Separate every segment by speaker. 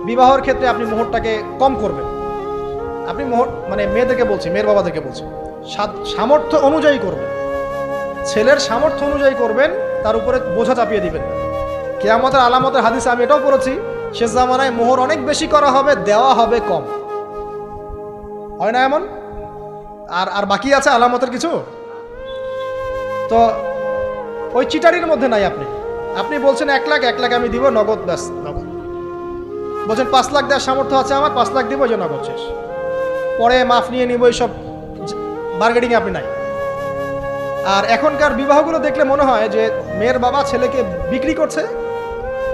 Speaker 1: বিবাহের ক্ষেত্রে আপনি মোহরটাকে কম করবেন। আপনি মোহর মানে মেয়েদেরকে বলছি, মেয়ের বাবাদেরকে বলছি, সামর্থ্য অনুযায়ী করবেন, ছেলের সামর্থ্য অনুযায়ী করবেন, তার উপরে বোঝা চাপিয়ে দিবেন না। কিয়ামতের আলামতের হাদিসে আমি এটাও পড়েছি, শেষ জামানায় মোহর অনেক বেশি করা হবে, দেওয়া হবে কম। হয় না এমন? আর আর বাকি আছে আলামতের কিছু। তো ওই চিটারির মধ্যে নাই। আপনি বলছেন 1 লাখ, 1 লাখ আমি দিব নগদ, ব্যাস নগদ। বলছেন 5 লাখ দেওয়ার সামর্থ্য আছে আমার, 5 লাখ দিব, যে নগদ শেষ, পরে মাফ নিয়ে নিব, এইসব বার্গেনিংয়ে আপনি নাই। আর এখনকার বিবাহগুলো দেখলে মনে হয় যে মেয়ের বাবা ছেলেকে বিক্রি করছে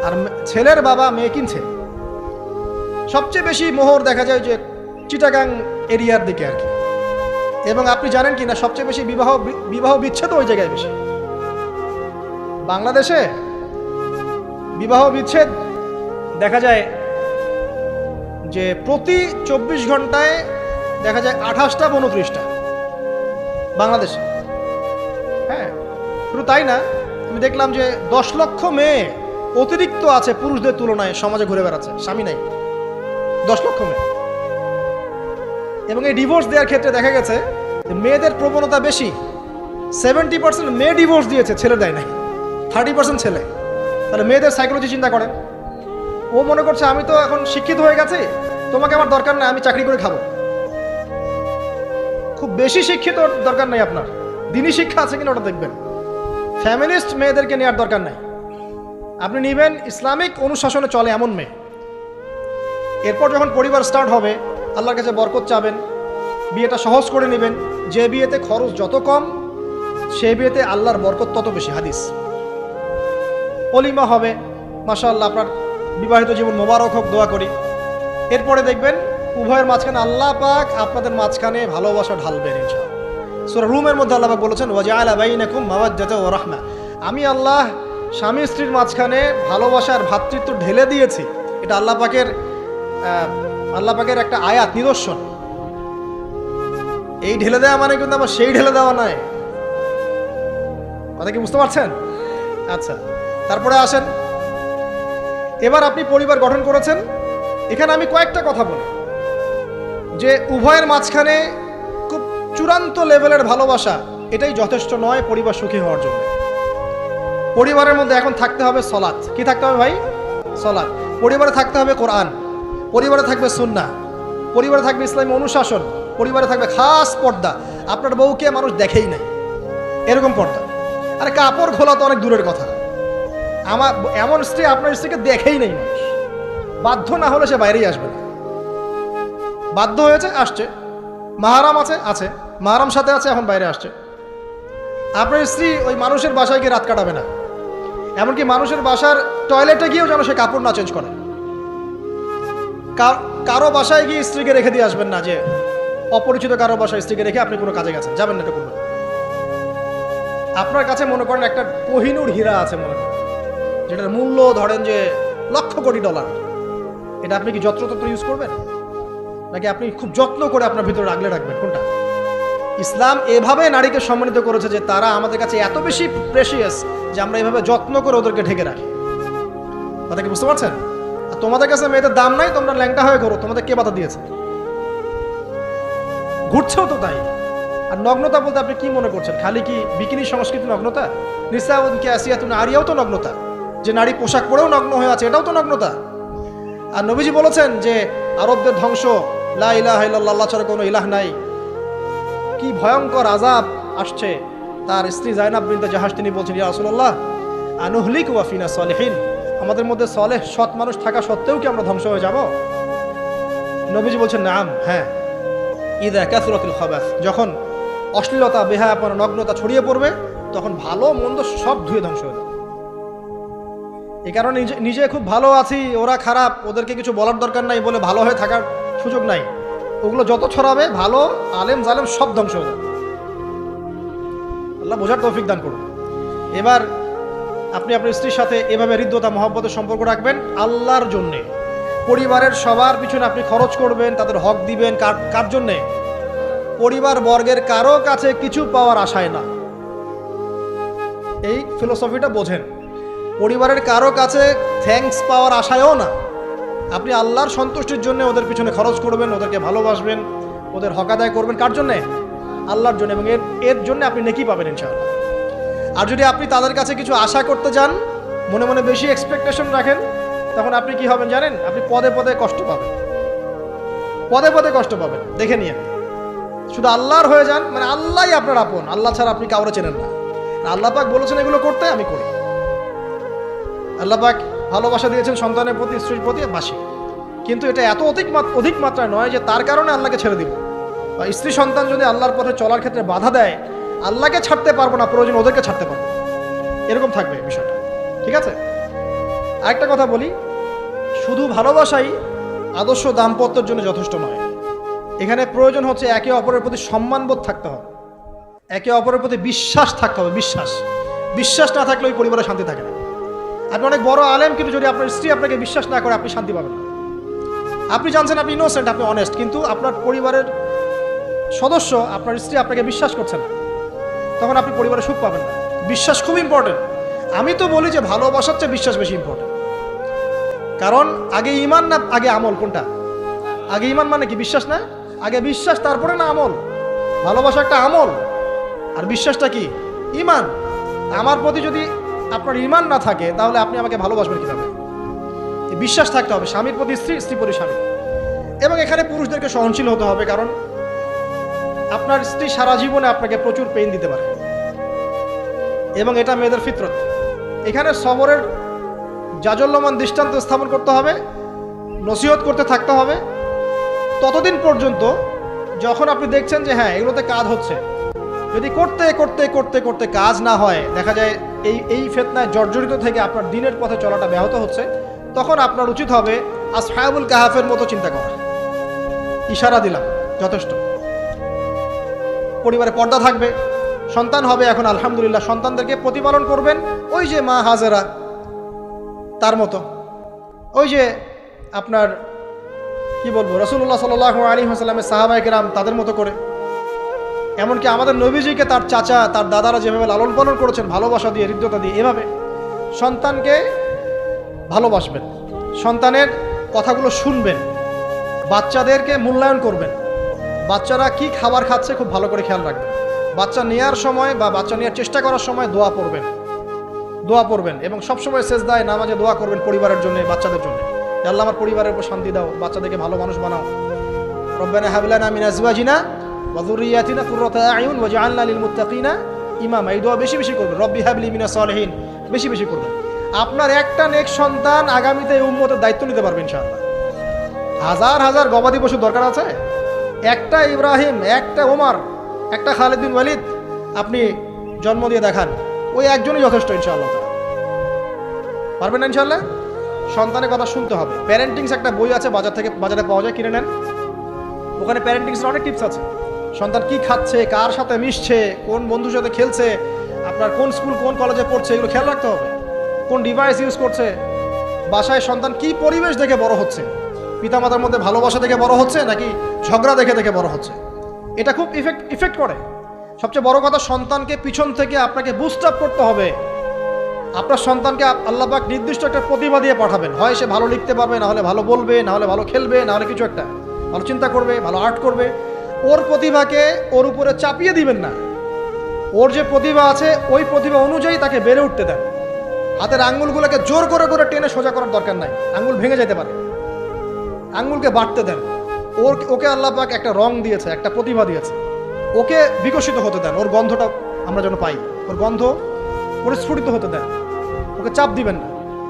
Speaker 1: আর ছেলের বাবা মেয়ে কিনছে। সবচেয়ে বেশি মোহর দেখা যায় যে চিটাগাং এরিয়ার দিকে আর কি। এবং আপনি জানেন কি না, সবচেয়ে বেশি বিবাহ বিচ্ছেদ ওই জায়গায় বেশি। বাংলাদেশে বিবাহ বিচ্ছেদ দেখা যায় যে প্রতি 24 ঘন্টায় দেখা যায় 28টা 29টা বাংলাদেশে। হ্যাঁ, শুধু তাই না, আমি দেখলাম যে 10 লক্ষ মেয়ে অতিরিক্ত আছে পুরুষদের তুলনায় সমাজে ঘুরে বেড়াচ্ছে, স্বামী নাই, 10 লক্ষ মেয়ে। এবং এই ডিভোর্স দেওয়ার ক্ষেত্রে দেখা গেছে যে মেয়েদের প্রবণতা বেশি। 70% মেয়ে ডিভোর্স দিয়েছে, ছেলে দেয় নাই, 30% ছেলে। তাহলে মেয়েদের সাইকোলজি চিন্তা করেন। ও মনে করছে আমি তো এখন শিক্ষিত হয়ে গেছি, তোমাকে আমার দরকার নাই, আমি চাকরি করে খাবো। খুব বেশি শিক্ষিত দরকার নাই আপনার, দিনী শিক্ষা আছে কিনা ওটা দেখবেন। ফ্যামিলিস্ট মেয়েদেরকে নেওয়ার দরকার নাই, আপনি নেবেন ইসলামিক অনুশাসনে চলে এমন মেয়ে। এরপর যখন পরিবার স্টার্ট হবে, আল্লাহর কাছে বরকত চাবেন, বিয়েটা সহজ করে নেবেন। যে বিয়েতে খরচ যত কম, সেই বিয়েতে আল্লাহর বরকত তত বেশি। হাদিস। অলিমা হবে, মাশাআল্লাহ, আপনার বিবাহিত জীবন মোবারক হোক, দোয়া করি। এরপরে দেখবেন উভয়ের মাঝখানে আল্লাহ পাক আপনাদের মাঝখানে ভালোবাসা ঢালবেন ইনশাআল্লাহ। সূরা রুমের মধ্যে আল্লাহ পাক বলেছেন, ওয়াজআলা বাইনাকুম মাওয়াদ্দাতাও ওয়া রাহমা, আমি আল্লাহ স্বামী স্ত্রীর মাঝখানে ভালোবাসার ভ্রাতৃত্ব ঢেলে দিয়েছি। এটা আল্লাহ পাকের একটা আয়াত, নিদর্শন। এই ঢেলে দেওয়া মানে কিন্তু আবার সেই ঢেলে দেওয়া নয়। কথা কি বুঝতে পারছেন? আচ্ছা, তারপরে আসেন, এবার আপনি পরিবার গঠন করেছেন। এখানে আমি কয়েকটা কথা বলি যে উভয়ের মাঝখানে খুব চূড়ান্ত লেভেলের ভালোবাসা এটাই যথেষ্ট নয় পরিবার সুখী হওয়ার জন্য। পরিবারের মধ্যে এখন থাকতে হবে সলাত। কি থাকতে হবে ভাই? সলাত। পরিবারে থাকতে হবে কোরআন, পরিবারে থাকবে সুন্নাহ, পরিবারে থাকবে ইসলামী অনুশাসন, পরিবারে থাকবে খাস পর্দা। আপনার বউকে মানুষ দেখেই নাই, এরকম পর্দা। আরে কাপড় খোলা তো অনেক দূরের কথা, আমার এমন স্ত্রী আপনার স্ত্রীকে দেখেই নেই মানুষ। বাধ্য না হলে সে বাইরেই আসবে না। বাধ্য হয়েছে, আসছে, মাহারাম আছে, মাহারাম সাথে আছে, এখন বাইরে আসছে। আপনার স্ত্রী ওই মানুষের বাসায় গিয়ে রাত কাটাবে না, এমনকি মানুষের বাসার টয়লেটে গিয়েও যেন সে কাপড় না চেঞ্জ করে। কারো বাসায় গিয়ে স্ত্রীকে রেখে দিয়ে আসবেন না, যে অপরিচিত কারো বাসায় স্ত্রীকে রেখে আপনি কোনো কাজে গেছেন, যাবেন না, এটা করবেন। আপনার কাছে মনে করেন একটা কোহিনূর হীরা আছে, মনে করেন যেটার মূল্য ধরেন যে লক্ষ কোটি ডলার, এটা আপনি কি যত্রতত্র ইউজ করবেন, নাকি আপনি খুব যত্ন করে আপনার ভিতরে রাখলে রাখবেন? কোনটা? ইসলাম এভাবে নারীকে সম্মানিত করেছে যে তারা আমাদের কাছে এত বেশি প্রেশিয়াস যে আমরা এভাবে যত্ন করে ওদেরকে ঢেকে রাখি। কথা কি বুঝতে পারছেন? আর তোমাদের কাছে মেয়েদের দাম নাই, তোমরা ল্যাংটা হয়ে করো, তোমাদের কে বাধা দিয়েছে? ঘুরছেও তো তাই। আর নগ্নতা বলতে আপনি কি মনে করছেন? খালি কি বিকিনি সংস্কৃতি নগ্নতা? নিসাউন কাসিয়াতুন আরিয়াও তো নগ্নতা, যে নারী পোশাক পরেও নগ্ন হয়ে আছে, এটাও তো নগ্নতা। আর নবীজি বলেছেন যে আরবদের ধ্বংস, লা ইলাহা ইল্লাল্লাহ, আল্লাহ ছাড়া কোনো ইলাহ নাই। কি ভয়ঙ্কর আযাব আসছে। তার স্ত্রী জায়নাব বিনতে জাহাশ তিনি বলছেন, ইয়া রাসূলুল্লাহ আনুহলিক ওয়া ফিনা সালিহিন, আমাদের মধ্যে সলেহ সৎ মানুষ থাকা সত্ত্বেও কি আমরা ধ্বংস হয়ে যাব? নবীজি বলছেন, নাম, হ্যাঁ, ইযা কাসরাতুল খাবাস, যখন অশ্লীলতা, বেহায়াপনা, নগ্নতা ছড়িয়ে পড়বে, তখন ভালো মন্দ সব ধুয়ে ধ্বংস হয়ে যাবে। এই কারণে নিজে খুব ভালো আছি, ওরা খারাপ, ওদেরকে কিছু বলার দরকার নাই বলে ভালো হয়ে থাকার সুযোগ নাই। ওগুলো যত ছড়াবে, ভালো আলেম জালেম সব ধ্বংস হয়ে যাবে। আল্লাহ বোঝার তৌফিক দান করুন। এবার আপনি আপনার স্ত্রীর সাথে এভাবে হৃদ্যতা মহব্বতের সম্পর্ক রাখবেন আল্লাহর জন্যে। পরিবারের সবার পিছনে আপনি খরচ করবেন, তাদের হক দিবেন। কার জন্যে? পরিবার বর্গের কারো কাছে কিছু পাওয়ার আশায় না। এই ফিলোসফিটা বোঝেন। পরিবারের কারো কাছে থ্যাঙ্কস পাওয়ার আশায়ও না, আপনি আল্লাহর সন্তুষ্টির জন্য ওদের পিছনে খরচ করবেন, ওদেরকে ভালোবাসবেন, ওদের হক আদায় করবেন। কার জন্যে? আল্লাহর জন্য, এবং এর জন্য আপনি নেকি পাবেন ইনশাআল্লাহ। আর যদি আপনি তাদের কাছে কিছু আশা করতে যান, মনে মনে বেশি এক্সপেকটেশন রাখেন, তখন আপনি কি হবেন জানেন? আপনি পদে পদে কষ্ট পাবেন, পদে পদে কষ্ট পাবেন। দেখে নিয়ে শুধু আল্লাহর হয়ে যান, মানে আল্লাহই আপনার আপন, আল্লাহ ছাড়া আপনি কাউরে চেনেন না। আল্লাহ পাক বলেছেন এগুলো করতে, আমি করি। আল্লাহ পাক ভালোবাসা দিয়েছেন সন্তানের প্রতি, স্ত্রীর প্রতি, বাসি। কিন্তু এটা এত অধিক মাত্রায় নয় যে তার কারণে আল্লাহকে ছেড়ে দিব। বা স্ত্রী সন্তান যদি আল্লাহর পথে চলার ক্ষেত্রে বাধা দেয়, আল্লাহকে ছাড়তে পারবো না, প্রয়োজন ওদেরকে ছাড়তে পারবো, এরকম থাকবে বিষয়টা। ঠিক আছে? আরেকটা কথা বলি, শুধু ভালোবাসাই আদর্শ দাম্পত্যের জন্য যথেষ্ট নয়। এখানে প্রয়োজন হচ্ছে একে অপরের প্রতি সম্মানবোধ থাকতে হবে, একে অপরের প্রতি বিশ্বাস থাকতে হবে। বিশ্বাস না থাকলে ওই পরিবারে শান্তি থাকে না। আপনি অনেক বড় আলেম, কিন্তু যদি আপনার স্ত্রী আপনাকে বিশ্বাস না করে, আপনি শান্তি পাবেন না। আপনি জানছেন আপনি ইনোসেন্ট, আপনি অনেস্ট, কিন্তু আপনার পরিবারের সদস্য, আপনার স্ত্রী আপনাকে বিশ্বাস করছে না, তখন আপনি পরিবারে সুখ পাবেন না। বিশ্বাস খুব ইম্পর্টেন্ট। আমি তো বলি যে ভালোবাসার চেয়ে বিশ্বাস বেশি ইম্পর্টেন্ট। কারণ আগে ইমান না আগে আমল? কোনটা আগে? ইমান মানে কি? বিশ্বাস না? আগে বিশ্বাস, তারপরে না আমল? ভালোবাসা একটা আমল, আর বিশ্বাসটা কি? ইমান। আমার প্রতি যদি আপনার ইমান না থাকে, তাহলে আপনি আমাকে ভালোবাসবেন কিভাবে? বিশ্বাস থাকতে হবে, স্বামীর প্রতি স্ত্রী, স্ত্রী প্রতি স্বামী। এবং এখানে পুরুষদেরকে সহনশীল হতে হবে, কারণ আপনার স্ত্রী সারা জীবনে আপনাকে প্রচুর পেইন দিতে পারে, এবং এটা মেয়েদের ফিতরত। এখানে সবরের জাজল্যমান দৃষ্টান্ত স্থাপন করতে হবে, নসিহত করতে থাকতে হবে ততদিন পর্যন্ত যখন আপনি দেখছেন যে হ্যাঁ এগুলোতে কাজ হচ্ছে। যদি করতে করতে করতে করতে কাজ না হয়, দেখা যায় এই ফিতনায় জর্জরিত থেকে আপনার দিনের পথে চলাটা ব্যাহত হচ্ছে, তখন আপনার উচিত হবে আসহাবুল কাহাফের মতো চিন্তা করা। ইশারা দিলাম, যথেষ্ট। পরিবারে পর্দা থাকবে, সন্তান হবে, এখন আলহামদুলিল্লাহ সন্তানদেরকে প্রতিপালন করবেন ওই যে মা হাজেরা তার মতো, ওই যে আপনার কি বলবো, রাসূলুল্লাহ সাল্লাল্লাহু আলাইহি ওয়াসাল্লামের সাহাবায়ে কেরাম তাদের মতো করে। এমনকি আমাদের নবীজিকে তার চাচা, তার দাদারা যেভাবে লালন পালন করেছেন ভালোবাসা দিয়ে, হৃদ্যতা দিয়ে, এভাবে সন্তানকে ভালোবাসবেন, সন্তানের কথাগুলো শুনবেন, বাচ্চাদেরকে মূল্যায়ন করবেন, বাচ্চারা কি খাবার খাচ্ছে খুব ভালো করে খেয়াল রাখবেন, বাচ্চা নেওয়ার সময় বা বাচ্চা নেওয়ার চেষ্টা করার সময় দোয়া পড়বেন, এবং সবসময় সেজদায় নামাজে দোয়া করবেন পরিবারের জন্য, বাচ্চাদের জন্য। আল্লাহ আমার পরিবারের উপর শান্তি দাও, বাচ্চাদেরকে ভালো মানুষ বানাও। রব্বানা হাব লানা মিন আজওয়াজিনা ওয়া যুররিয়াতিনা কুররাতা আয়ুন ওয়াজআলনা লিল মুত্তাকিনা ইমামা। এই দোয়া বেশি বেশি করবেন। রব্বি হাবলি মিনাস সালিহিন বেশি বেশি করবেন। আপনার একটা নেক সন্তান আগামীতে এই উম্মতের দায়িত্ব নিতে পারবে ইনশাআল্লাহ। হাজার হাজার গবাদি পশুর দরকার আছে? একটা ইব্রাহিম, একটা ওমর, একটা খালিদ বিন ওয়ালিদ আপনি জন্ম দিয়ে দেখান, ওই একজনই যথেষ্ট ইনশাআল্লাহ। পারবেন না ইনশাআল্লাহ? সন্তানের কথা শুনতে হবে। প্যারেন্টিংস একটা বই আছে, বাজারে পাওয়া যায়, কিনে নেন। ওখানে প্যারেন্টিংসের অনেক টিপস আছে। সন্তান কি খাচ্ছে, কার সাথে মিশছে, কোন বন্ধুর সাথে খেলছে, আপনার কোন স্কুল কোন কলেজে পড়ছে, এগুলো খেয়াল রাখতে হবে। কোন ডিভাইস ইউজ করছে, বাসায় সন্তান কি পরিবেশ দেখে বড় হচ্ছে, পিতামাতার মধ্যে ভালোবাসা দেখে বড় হচ্ছে নাকি ঝগড়া দেখে দেখে বড় হচ্ছে, এটা খুব ইফেক্ট করে। সবচেয়ে বড় কথা, সন্তানকে পিছন থেকে আপনাকে বুস্ট আপ করতে হবে। আপনার সন্তানকে আল্লাহ পাক নির্দিষ্ট একটা প্রতিভা দিয়ে পাঠাবেন, হয় সে ভালো লিখতে পারবে, না হলে ভালো বলবে, না হলে ভালো খেলবে, না হলে কিছু একটা ভালো চিন্তা করবে, ভালো আর্ট করবে। ওর প্রতিভাকে ওর উপরে চাপিয়ে দিবেন না। ওর যে প্রতিভা আছে ওই প্রতিভা অনুযায়ী তাকে বেড়ে উঠতে দেন। হাতের আঙ্গুলগুলোকে জোর করে করে টেনে সোজা করার দরকার নাই, আঙ্গুল ভেঙে যেতে পারে। আঙ্গুলকে বাড়তে দেন। ওকে আল্লাহ পাক একটা রং দিয়েছে, একটা প্রতিভা দিয়েছে, ওকে বিকশিত হতে দেন। ওর গন্ধটা আমরা যেন পাই, ওর গন্ধ পরিস্ফুটিত হতে দেন। ওকে চাপ দিবেন না।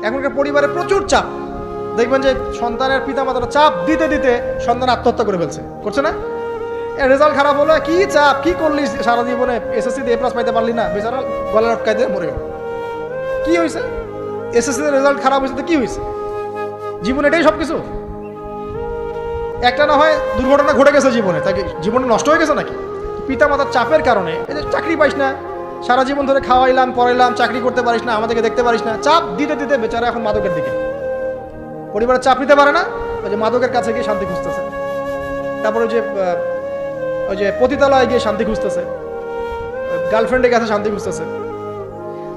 Speaker 1: এখনকার পরিবারে প্রচুর চাপ, দেখবেন যে সন্তানের পিতামাতারা চাপ দিতে দিতে সন্তান আত্মহত্যা করে ফেলছে, করছে না? রেজাল্ট খারাপ হলো, কি চাপ, কি করলি সারা জীবনে, এসএসসিতে A+ পাইতে পারলি না, বেচারা গলা লটকাইতে মরে গেল। কি হয়েছে? এসএসসিতে রেজাল্ট খারাপ হয়েছে তো কি হয়েছে? জীবন এটাই সব কিছু? একটা না হয় দুর্ঘটনা ঘটে গেছে জীবনে, তাকে জীবনে নষ্ট হয়ে গেছে নাকি? পিতামাতার চাপের কারণে, এই যে চাকরি পাইস না, সারা জীবন ধরে খাওয়াইলাম পড়াইলাম, চাকরি করতে পারিস না, আমাদেরকে দেখতে পারিস না, চাপ দিতে দিতে বেচারা এখন মাদকের দিকে। পরিবারের চাপ নিতে পারে না, ওই যে মাদকের কাছে গিয়ে শান্তি খুঁজতেছে, তারপরে ওই যে পতিতালয়ে গিয়ে শান্তি খুঁজতেছে, গার্লফ্রেন্ডের কাছে শান্তি খুঁজতেছে।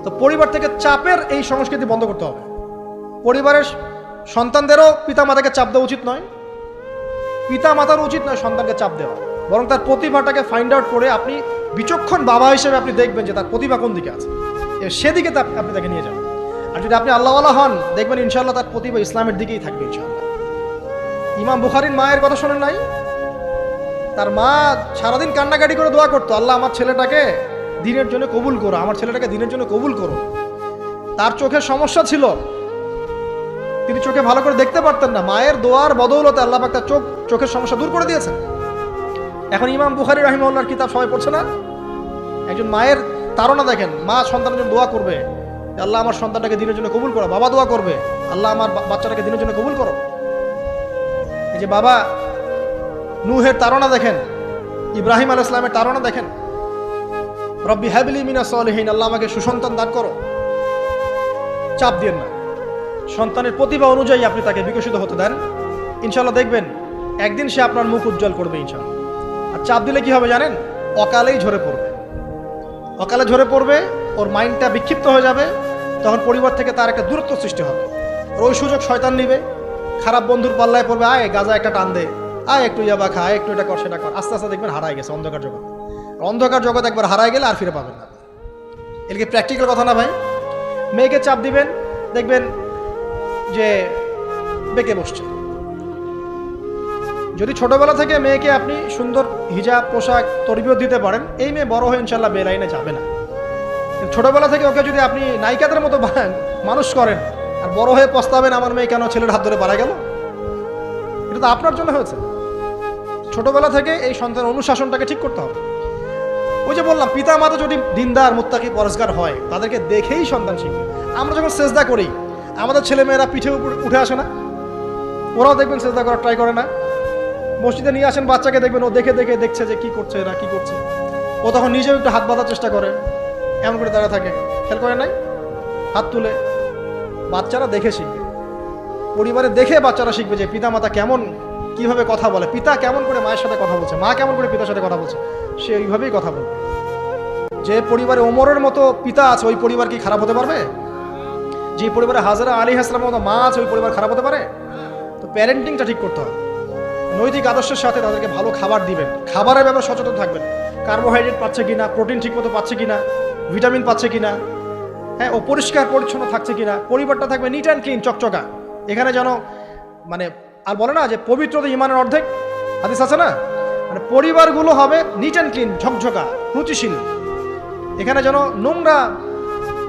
Speaker 1: তো পরিবার থেকে চাপের এই সংস্কৃতি বন্ধ করতে হবে। পরিবারের সন্তানদেরও পিতা মাতাকে চাপ দেওয়া উচিত নয়, পিতা মাতার উচিত নয় সন্তানকে চাপ দেওয়া, বরং তার প্রতিভাটাকে ফাইন্ড আউট করে আপনি বিচক্ষণ বাবা হিসেবে আপনি দেখবেন যে তার প্রতিভা কোন দিকে আছে, সেদিকে আপনি তাকে নিয়ে যাবেন। আর যদি আপনি আল্লাহওয়ালা হন, দেখবেন ইনশাআল্লাহ তার প্রতিভা ইসলামের দিকেই থাকবে ইনশাআল্লাহ। ইমাম বুখারীর মায়ের কথা শোনেন নাই? তার মা সারাদিন কান্নাকাটি করে দোয়া করতো, আল্লাহ আমার ছেলেটাকে দিনের জন্য কবুল করো, আমার ছেলেটাকে দিনের জন্য কবুল করো। তার চোখের সমস্যা ছিল, তিনি চোখে ভালো করে দেখতে পারতেন না, মায়ের দোয়ার বদৌলতে আল্লাহ পাক তার চোখের সমস্যা দূর করে দিয়েছেন। এখন ইমাম বুখারী রাহিমাহুল্লাহর কিতাব সবাই পড়ছে না? একজন মায়ের তাড়না দেখেন, মা সন্তানের জন্য দোয়া করবে, আল্লাহ আমার সন্তানটাকে দিনের জন্য কবুল করো। বাবা দোয়া করবে, আল্লাহ আমার বাচ্চাটাকে দিনের জন্য কবুল করো। এই যে বাবা নূহের তাড়না দেখেন, ইব্রাহিম আলাইহিস সালামের তাড়না দেখেন, রব্বি হাবলি মিনাস সালিহিন, আল্লাহ আমাকে সুসন্তান দান করো। চাপ দিয়েন না, সন্তানের প্রতিভা অনুযায়ী আপনি তাকে বিকশিত হতে দেন, ইনশাআল্লাহ দেখবেন একদিন সে আপনার মুখ উজ্জ্বল করবে ইনশাআল্লাহ। আর চাপ দিলে কি হবে জানেন? অকালেই ঝরে পড়বে, অকালে ঝরে পড়বে, ওর মাইন্ডটা বিক্ষিপ্ত হয়ে যাবে, তখন পরিবার থেকে তার একটা দূরত্ব সৃষ্টি হবে। আর ওই সুযোগ শয়তান নিবে, খারাপ বন্ধুর পাল্লায় পড়বে, আয় গাজা একটা টান দে, আয় একটু ইয়াবা খা, একটু এটা কর সেটা কর, আস্তে আস্তে দেখবেন হারায় গেছে অন্ধকার জগৎ। অন্ধকার জগৎ একবার হারায় গেলে আর ফিরে পাবেন না। এর কি প্র্যাকটিক্যাল কথা না ভাই? মেয়েকে চাপ দিবেন, দেখবেন যে বেঁকে বসছে। যদি ছোটবেলা থেকে মেয়েকে আপনি সুন্দর হিজাব পোশাক তরবিয়ত দিতে পারেন, এই মেয়ে বড় হয়ে ইনশাল্লাহ বেলাইনে যাবে না। ছোটবেলা থেকে ওকে যদি আপনি নায়িকাদের মতো মানুষ করেন, আর বড় হয়ে পস্তাবেন আমার মেয়ে কেন ছেলের হাত ধরে পারা গেল, এটা তো আপনার জন্য হয়েছে। ছোটবেলা থেকে এই সন্তান অনুশাসনটাকে ঠিক করতে হবে। ওই যে বললাম, পিতা মাতা যদি দিনদার মুত্তাকি পরেজগার হয়, তাদেরকে দেখেই সন্তান শিখবে। আমরা যখন সেজদা করি, আমাদের ছেলে মেয়েরা পিঠে উঠে আসে না? ওরাও দেখবেন সেজদা করার ট্রাই করে না? মসজিদে নিয়ে আসেন বাচ্চাকে, দেখবেন ও দেখে দেখে দেখছে যে কি করছে এরা, কি করছে, ও তখন নিজেও একটু হাত বাঁধার চেষ্টা করে, এমন করে দাঁড়া থাকে, খেয়াল করে নাই? হাত তুলে। বাচ্চারা দেখে শিখবে, পরিবারে দেখে বাচ্চারা শিখবে যে পিতা মাতা কেমন, কিভাবে কথা বলে, পিতা কেমন করে মায়ের সাথে কথা বলছে, মা কেমন করে পিতার সাথে কথা বলছে, সে ওইভাবেই কথা বলবে। যে পরিবারে ওমরের মতো পিতা আছে, ওই পরিবার কি খারাপ হতে পারবে? যে পরিবারে হাজরা আলাইহিস সালামের মতো মা আছে, ওই পরিবার খারাপ হতে পারে? তো প্যারেন্টিংটা ঠিক করতে হবে। নৈতিক আদর্শের সাথে তাদেরকে ভালো খাবার দিবেন, খাবারের ব্যাপারে সচেতন থাকবেন, কার্বোহাইড্রেট পাচ্ছে কিনা, প্রোটিন ঠিকমতো পাচ্ছে কিনা, ভিটামিন পাচ্ছে কিনা, হ্যাঁ, ও পরিষ্কার পরিচ্ছন্ন থাকছে কিনা, পরিবারটা থাকবে নিট অ্যান্ড ক্লিন, চকচকা। এখানে যেন মানে আর বলে না যে পবিত্রতা ইমানের অর্ধেক, হাদিস আছে না? মানে পরিবারগুলো হবে নিট অ্যান্ড ক্লিন, ঝকঝকা, রুচিশীল। এখানে যেন নোংরা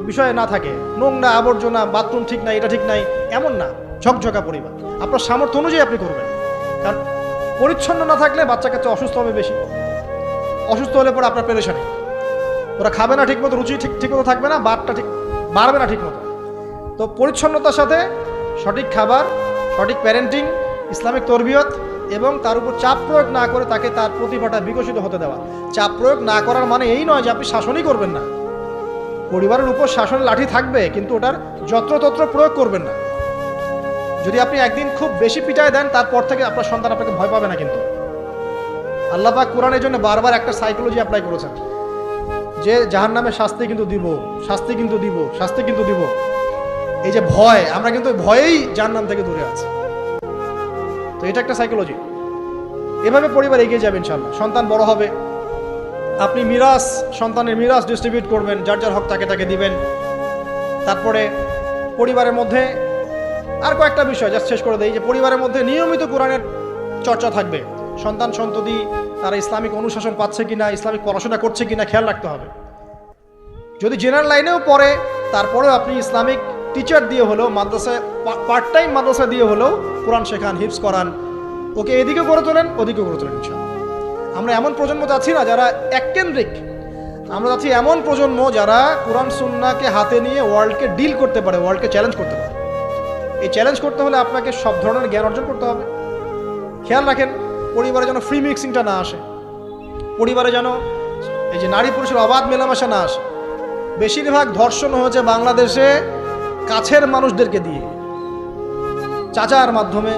Speaker 1: বিষয় না থাকে, নোংরা আবর্জনা, বাথরুম ঠিক নাই, এটা ঠিক নাই, এমন না, ঝকঝকা পরিবার। আপনার সামর্থ্য অনুযায়ী আপনি করবেন, কারণ পরিচ্ছন্ন না থাকলে বাচ্চা কাচ্চা অসুস্থ হবে বেশি, অসুস্থ হলে পরে আপনার পেরেশানি, ওরা খাবে না ঠিকমতো, রুচি ঠিকমতো থাকবে না, বাতটা ঠিক বাড়বে না ঠিকমতো। তো পরিচ্ছন্নতার সাথে সঠিক খাবার, সঠিক প্যারেন্টিং, ইসলামিক তরবিয়ত, এবং তার উপর চাপ প্রয়োগ না করে তাকে তার প্রতিভাটা বিকশিত হতে দেওয়া। চাপ প্রয়োগ না করার মানে এই নয় যে আপনি শাসনই করবেন না, পরিবারের উপর শাসনের লাঠি থাকবে, কিন্তু ওটার যত্রতত্র প্রয়োগ করবেন না। যদি আপনি একদিন খুব বেশি পিটায় দেন, তারপর থেকে আপনার সন্তান আপনাকে ভয় পাবে না। কিন্তু আল্লাহ পাক কোরআনের জন্য বারবার একটা সাইকোলজি অ্যাপ্লাই করেছেন যে জাহান্নামের শাস্তি কিন্তু দিব, শাস্তি কিন্তু দিব, শাস্তি কিন্তু দিব। এই যে ভয়, আমরা কিন্তু ভয়েই জাহান্নাম থেকে দূরে আছি। তো এটা একটা সাইকোলজি। এভাবে পরিবার এগিয়ে যাবে ইনশাআল্লাহ। সন্তান বড় হবে, আপনি মিরাস, সন্তানের মিরাস ডিস্ট্রিবিউট করবেন, যার যার হক তাকে তাকে দিবেন। তারপরে পরিবারের মধ্যে আর কয়েকটা বিষয় জাস্ট শেষ করে দেই, যে পরিবারের মধ্যে নিয়মিত কোরআনের চর্চা থাকবে। সন্তান সন্ততি তারা ইসলামিক অনুশাসন পাচ্ছে কিনা, ইসলামিক পড়াশোনা করছে কিনা খেয়াল রাখতে হবে। যদি জেনারেল লাইনেও পড়ে, তারপরেও আপনি ইসলামিক টিচার দিয়ে হলেও, মাদ্রাসায় পার্ট টাইম মাদ্রাসা দিয়ে হলেও কোরআন শেখান, হিফজ করান, ওকে এদিকে করে তোলেন, ওদিকে করে তোলেন ইনশাআল্লাহ। আমরা এমন প্রজন্ম চাচ্ছি না যারা এককেন্দ্রিক, আমরা চাচ্ছি এমন প্রজন্ম যারা কোরআন সুন্নাহকে হাতে নিয়ে ওয়ার্ল্ডকে ডিল করতে পারে, ওয়ার্ল্ডকে চ্যালেঞ্জ করতে পারে। এই চ্যালেঞ্জ করতে হলে আপনাকে সব ধরনের জ্ঞান অর্জন করতে হবে। খেয়াল রাখেন পরিবারে যেন ফ্রি মিক্সিংটা না আসে, পরিবারে যেন এই যে নারী পুরুষের অবাধ মেলামেশা না আসে। বেশিরভাগ ধর্ষণ হয়েছে বাংলাদেশে কাছের মানুষদেরকে দিয়ে, চাচার মাধ্যমে,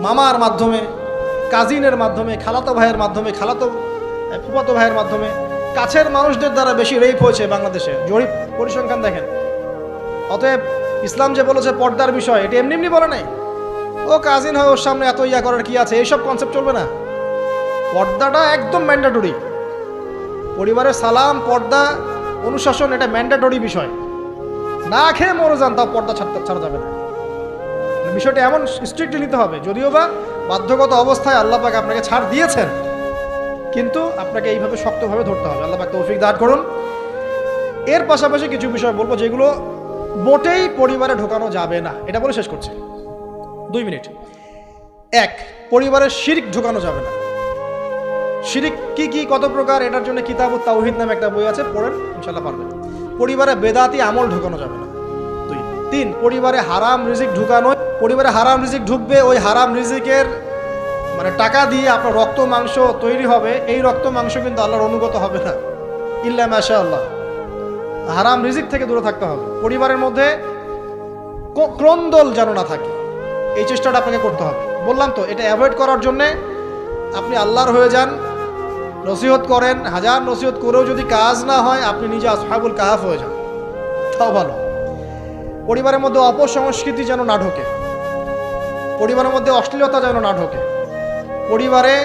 Speaker 1: মামার মাধ্যমে, কাজিনের মাধ্যমে, খালাতো ভাইয়ের মাধ্যমে, ফুফাতো ভাইয়ের মাধ্যমে, কাছের মানুষদের দ্বারা বেশি রেপ হয়েছে বাংলাদেশে। জরিপ পরিসংখ্যান দেখেন। অতএব ইসলাম যে বলেছে পর্দার বিষয়, এটা এমনি এমনি বলে নাই। ও কাজিন হয়, ওর সামনে এত ইয়া করার কি আছে, এইসব কনসেপ্ট চলবে না। পর্দাটা একদম ম্যান্ডেটরি। পরিবারের সালাম, পর্দা, অনুশাসন, এটা ম্যান্ডেটরি বিষয়। না খেয়ে মরে যান, তাও পর্দা ছাড়া যাবে না। বিষয়টা এমন স্ট্রিক্টলি নিতে হবে, যদিও বা বাধ্যগত অবস্থায় আল্লাহ পাক আপনাকে ছাড় দিয়েছেন, কিন্তু আপনাকে এইভাবে শক্তভাবে ধরতে হবে। আল্লাহ পাক তৌফিক দান করুন। এর পাশাপাশি কিছু বিষয় বলবো যেগুলো মোটেই পরিবারে ঢোকানো যাবে না, এটা বলে শেষ করছি 2 মিনিট। 1, পরিবারের শিরক ঢোকানো যাবে না। শিরক কি কি, কত প্রকার, এটার জন্য কিতাবুত তাওহীদ নামে একটা বই আছে, পড়েন ইনশাআল্লাহ পারবেন। পরিবারে বেদাতি আমল ঢোকানো যাবে না। 2, 3, পরিবারে হারাম রিজিক ঢুকানো। পরিবারে হারাম রিজিক ঢুকবে, ওই হারাম রিজিকের মানে টাকা দিয়ে আপনার রক্ত মাংস তৈরি হবে, এই রক্ত মাংস কিন্তু আল্লাহর অনুগত হবে না, ইল্লা মাশাআল্লাহ। হারাম রিজিক থেকে দূরে থাকতে হবে। পরিবারের মধ্যে ক্রন্দল যেন না থাকে, এই চেষ্টাটা আপনাকে করতে হবে। বললাম তো, এটা অ্যাভয়েড করার জন্যে আপনি আল্লাহর হয়ে যান, নসিহত করেন, হাজার নসিহত করেও যদি কাজ না হয়, আপনি নিজে আসহাবুল কাহাফ হয়ে যান, তাও ভালো। পরিবারের মধ্যে অপসংস্কৃতি যেন না ঢোকে, পরিবারের মধ্যে অশ্লীলতা যেন না ঢোকে। পরিবারে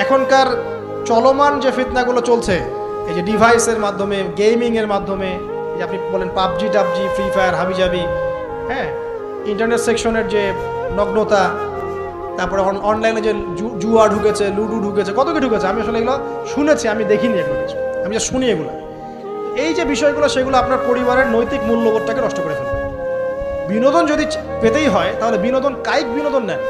Speaker 1: এখনকার চলমান যে ফিতনাগুলো চলছে, এই যে ডিভাইসের মাধ্যমে, গেমিংয়ের মাধ্যমে, এই যে আপনি বলেন পাবজি টাবজি, ফ্রি ফায়ার, হাবিজাবি, হ্যাঁ, ইন্টারনেট সেকশনের যে নগ্নতা, তারপরে অনলাইনে যে জুয়া ঢুকেছে, লুডু ঢুকেছে, কত কি ঢুকেছে, আমি আসলে এগুলো শুনেছি, আমি দেখিনি এগুলো কিছু, আমি যা শুনি এগুলো। এই যে বিষয়গুলো, সেগুলো আপনার পরিবারের নৈতিক মূল্যবোধটাকে নষ্ট করে ফেলবে। বিনোদন যদি পেতেই হয়, তাহলে বিনোদন, কায়িক বিনোদন নেন।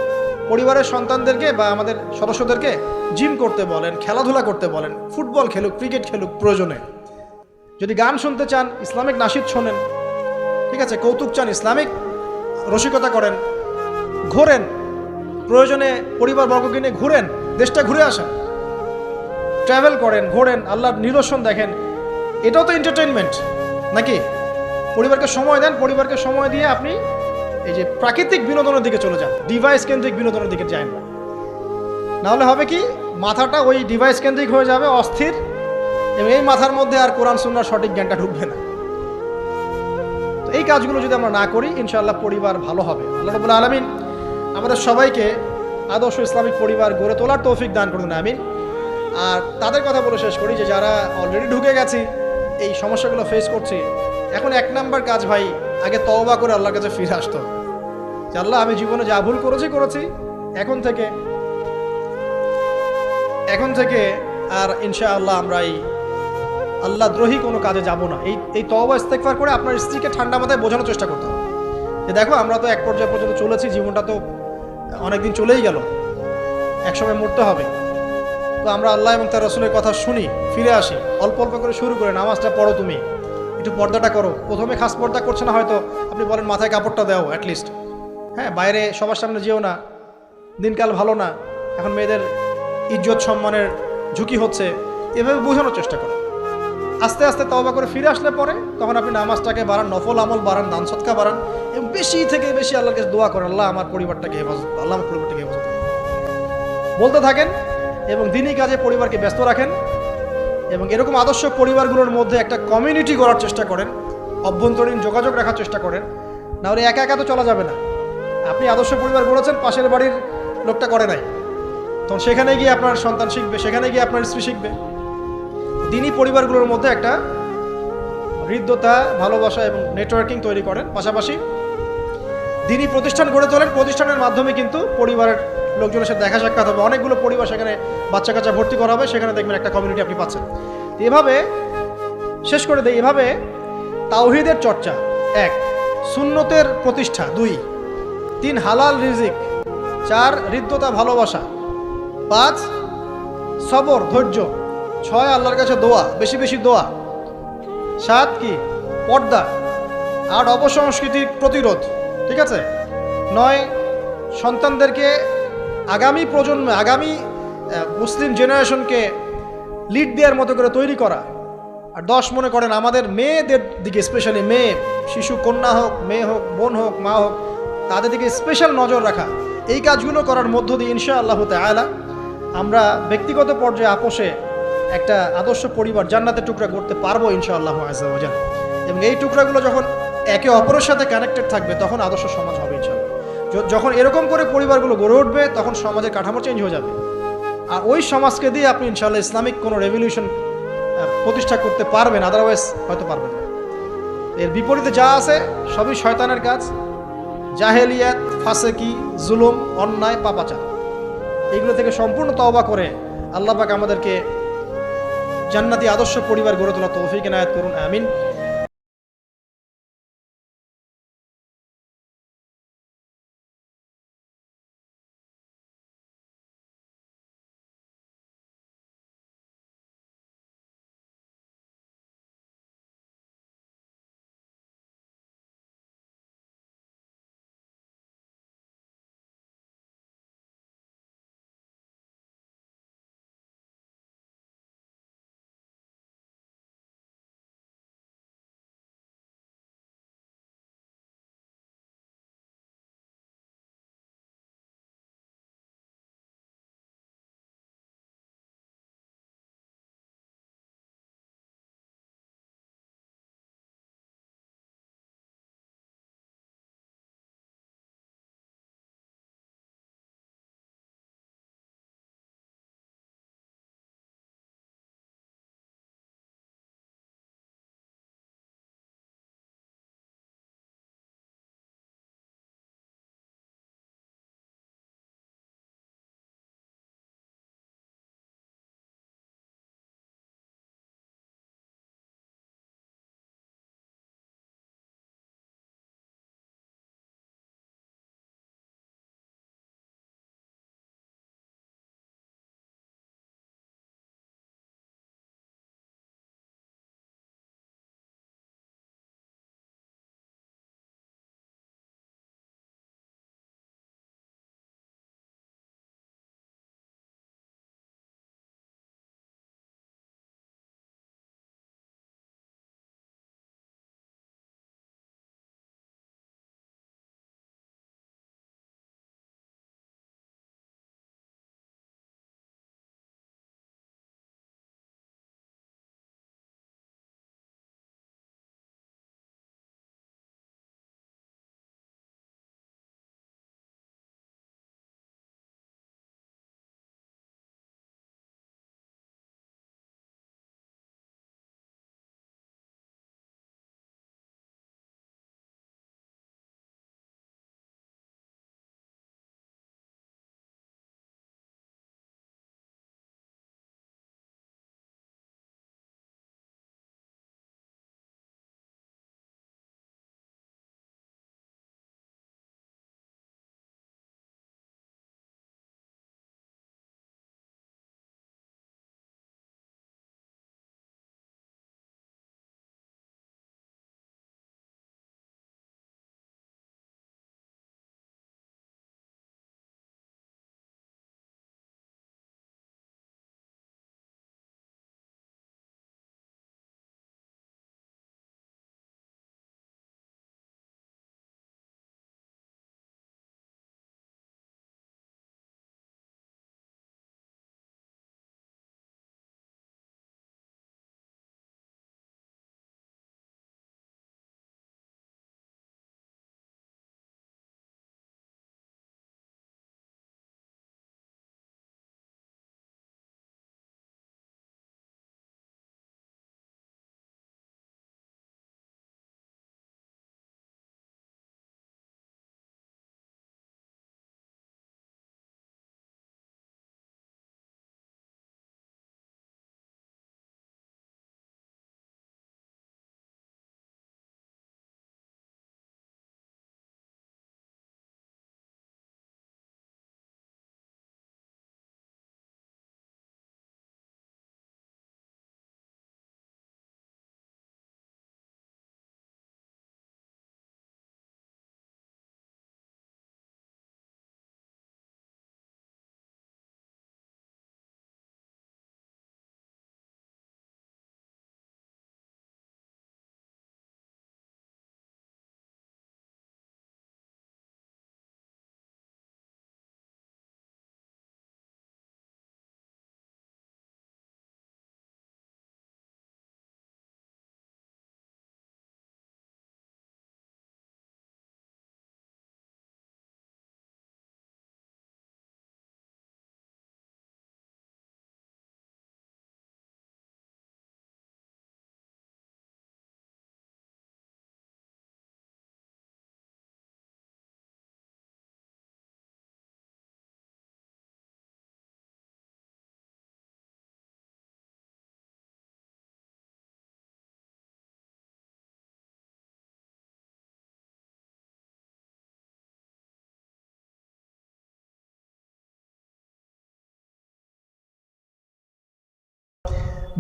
Speaker 1: পরিবারের সন্তানদেরকে বা আমাদের সদস্যদেরকে জিম করতে বলেন, খেলাধুলা করতে বলেন, ফুটবল খেলুক, ক্রিকেট খেলুক প্রয়োজনে। যদি গান শুনতে চান, ইসলামিক নাশিদ শোনেন, ঠিক আছে, কৌতুক চান, ইসলামিক রসিকতা করেন, ঘোরেন, প্রয়োজনে পরিবারবর্গকে নিয়ে ঘুরেন, দেশটা ঘুরে আসেন, ট্রাভেল করেন, ঘোরেন, আল্লাহর নিদর্শন দেখেন, এটাও তো এন্টারটেইনমেন্ট নাকি? পরিবারকে সময় দেন, পরিবারকে সময় দিয়ে আপনি এই যে প্রাকৃতিক বিনোদনের দিকে চলে যান, ডিভাইস কেন্দ্রিক বিনোদনের দিকে যান না। নাহলে হবে কি, মাথাটা ওই ডিভাইস কেন্দ্রিক হয়ে যাবে, অস্থির, এবং এই মাথার মধ্যে আর কোরআন সুন্নাহর সঠিক জ্ঞানটা ঢুকবে না। তো এই কাজগুলো যদি আমরা না করি, ইনশাআল্লাহ পরিবার ভালো হবে। আল্লাহ রাব্বুল আলামিন আমাদের সবাইকে আদর্শ ইসলামিক পরিবার গড়ে তোলার তৌফিক দান করুন, আমিন। আর তাদের কথা বলে শেষ করি যে যারা অলরেডি ঢুকে গেছি, এই সমস্যাগুলো ফেস করছি, এখন 1 নাম্বার কাজ ভাই, আগে তওবা করে আল্লাহর কাছে ফিরে আসতে হবে যে আল্লাহ, আমি জীবনে যা ভুল করেছি, এখন থেকে আর ইনশাআল্লাহ আমরা এই আল্লাহ দ্রোহী কোনো কাজে যাব না। এই তওবা ইস্তেগফার করে আপনার স্ত্রীকে ঠান্ডা মাথায় বোঝানোর চেষ্টা করতে হবে যে দেখো, আমরা তো এক পর্যায়ে পর্যন্ত চলেছি, জীবনটা তো অনেকদিন চলেই গেল, একসময় মরতে হবে। তো আমরা আল্লাহ এবং তার রাসূলের কথা শুনি, ফিরে আসি, অল্প অল্প করে শুরু করে নামাজটা পড়ো, তুমি একটু পর্দাটা করো। প্রথমে খাস পর্দা করছে না হয়তো, আপনি বলেন মাথায় কাপড়টা দাও অ্যাটলিস্ট, হ্যাঁ, বাইরে সবার সামনে যেও না, দিনকাল ভালো না, এখন মেয়েদের ইজ্জত সম্মানের ঝুঁকি হচ্ছে, এভাবে বোঝানোর চেষ্টা করো। আস্তে আস্তে তওবা করে ফিরে আসলে পরে তখন আপনি নামাজটাকে বাড়ান, নফল আমল বাড়ান, দান সদকা বাড়ান, এবং বেশি থেকে বেশি আল্লাহর কাছে দোয়া করেন, আল্লাহ আমার পরিবারটাকে হেফাজত, আল্লাহ আমার পরিবারটাকে হেফাজত বলতে থাকেন, এবং দিনই কাজে পরিবারকে ব্যস্ত রাখেন, এবং এরকম আদর্শ পরিবারগুলোর মধ্যে একটা কমিউনিটি গড়ার চেষ্টা করেন, অভ্যন্তরীণ যোগাযোগ রাখার চেষ্টা করেন। নাহলে একা একা তো চলা যাবে না। আপনি আদর্শ পরিবার গড়েছেন, পাশের বাড়ির লোকটা করে নাই, তখন সেখানে গিয়ে আপনার সন্তান শিখবে, সেখানে গিয়ে আপনার স্ত্রী শিখবে। দিনই পরিবারগুলোর মধ্যে একটা হৃদ্যতা, ভালোবাসা এবং নেটওয়ার্কিং তৈরি করেন। পাশাপাশি দিনই প্রতিষ্ঠান গড়ে তোলেন, প্রতিষ্ঠানের মাধ্যমে কিন্তু পরিবারের লোকজনের সাথে দেখা সাক্ষাৎ হবে, অনেকগুলো পরিবার সেখানে বাচ্চা কাচ্চা ভর্তি করা হবে, সেখানে দেখবেন একটা কমিউনিটি আপনি পাচ্ছেন। এভাবে শেষ করে দেয়, এভাবে তাওহীদের চর্চা 1, সুন্নতের প্রতিষ্ঠা 2, 3 হালাল রিজিক, 4 হৃদ্যতা ভালোবাসা, 5 সবর ধৈর্য, 6 আল্লাহর কাছে দোয়া, বেশি বেশি দোয়া, 7 কি পর্দা, 8 অপসংস্কৃতির প্রতিরোধ, ঠিক আছে, 9 সন্তানদেরকে আগামী প্রজন্মে, আগামী মুসলিম জেনারেশনকে লিড দেওয়ার মতো করে তৈরি করা, আর 10 মনে করেন আমাদের মেয়েদের দিকে, স্পেশালি মেয়ে, শিশু, কন্যা হোক, মেয়ে হোক, বোন হোক, মা হোক, তাদের দিকে স্পেশাল নজর রাখা। এই কাজগুলো করার মধ্য দিয়ে ইনশাআল্লাহ তাআলা আমরা ব্যক্তিগত পর্যায়ে আপোষে একটা আদর্শ পরিবার, জান্নাতের টুকরা করতে পারবো ইনশাআল্লাহ আযজা ওয়া জাল। এবং এই টুকরাগুলো যখন একে অপরের সাথে কানেক্টেড থাকবে, তখন আদর্শ সমাজ হবে ইনশাআল্লাহ। যখন এরকম করে পরিবারগুলো গড়ে উঠবে তখন সমাজের কাঠামো চেঞ্জ হয়ে যাবে। আর ওই সমাজকে দিয়ে আপনি ইনশাআল্লাহ ইসলামিক কোনো রেভলিউশন প্রতিষ্ঠা করতে পারবেন, আদারওয়াইজ হয়তো পারবেন না। এর বিপরীতে যা আছে সবই শয়তানের কাজ, জাহেলিয়াত, ফাসেকি, জুলুম, অন্যায়, পাপাচার। এগুলো থেকে সম্পূর্ণ তওবা করে আল্লাহ পাক আমাদেরকে জান্নাতি আদর্শ পরিবার গড়ে তোলা তৌফিক এনায়েত করুন, আমিন।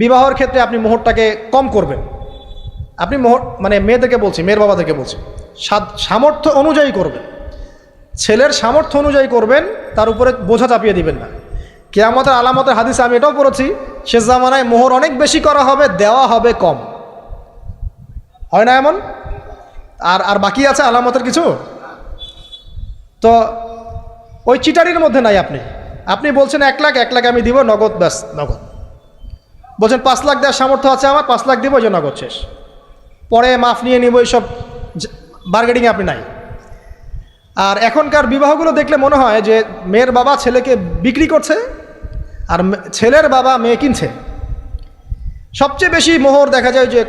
Speaker 1: বিবাহের ক্ষেত্রে আপনি মোহরটাকে কম করবেন। আপনি মোহর মানে মেয়েদেরকে বলছি, মেয়ের বাবাদেরকে বলছি, সামর্থ্য অনুযায়ী করবেন, ছেলের সামর্থ্য অনুযায়ী করবেন, তার উপরে বোঝা চাপিয়ে দিবেন না। কিয়ামতের আলামতের হাদিসে আমি এটাও পড়েছি, শেষ জামানায় মোহর অনেক বেশি করা হবে, দেওয়া হবে কম। হয় না এমন? আর বাকি আছে আলামতের কিছু। তো ওই চিটারির মধ্যে নাই। আপনি বলছেন 1 লাখ, 1 লাখ আমি দিব নগদ, ব্যাস নগদ। বলছেন 5 লাখ দেওয়ার সামর্থ্য আছে আমার, 5 লাখ দিব, যে নগদ শেষ, পরে মাফ নিয়ে নিব, এইসব বার্গেনিংয়ে আপনি নাই। আর এখনকার বিবাহগুলো দেখলে মনে হয় যে মেয়ের বাবা ছেলেকে বিক্রি করছে আর ছেলের বাবা মেয়ে কিনছে। সবচেয়ে বেশি মোহর দেখা যায় যে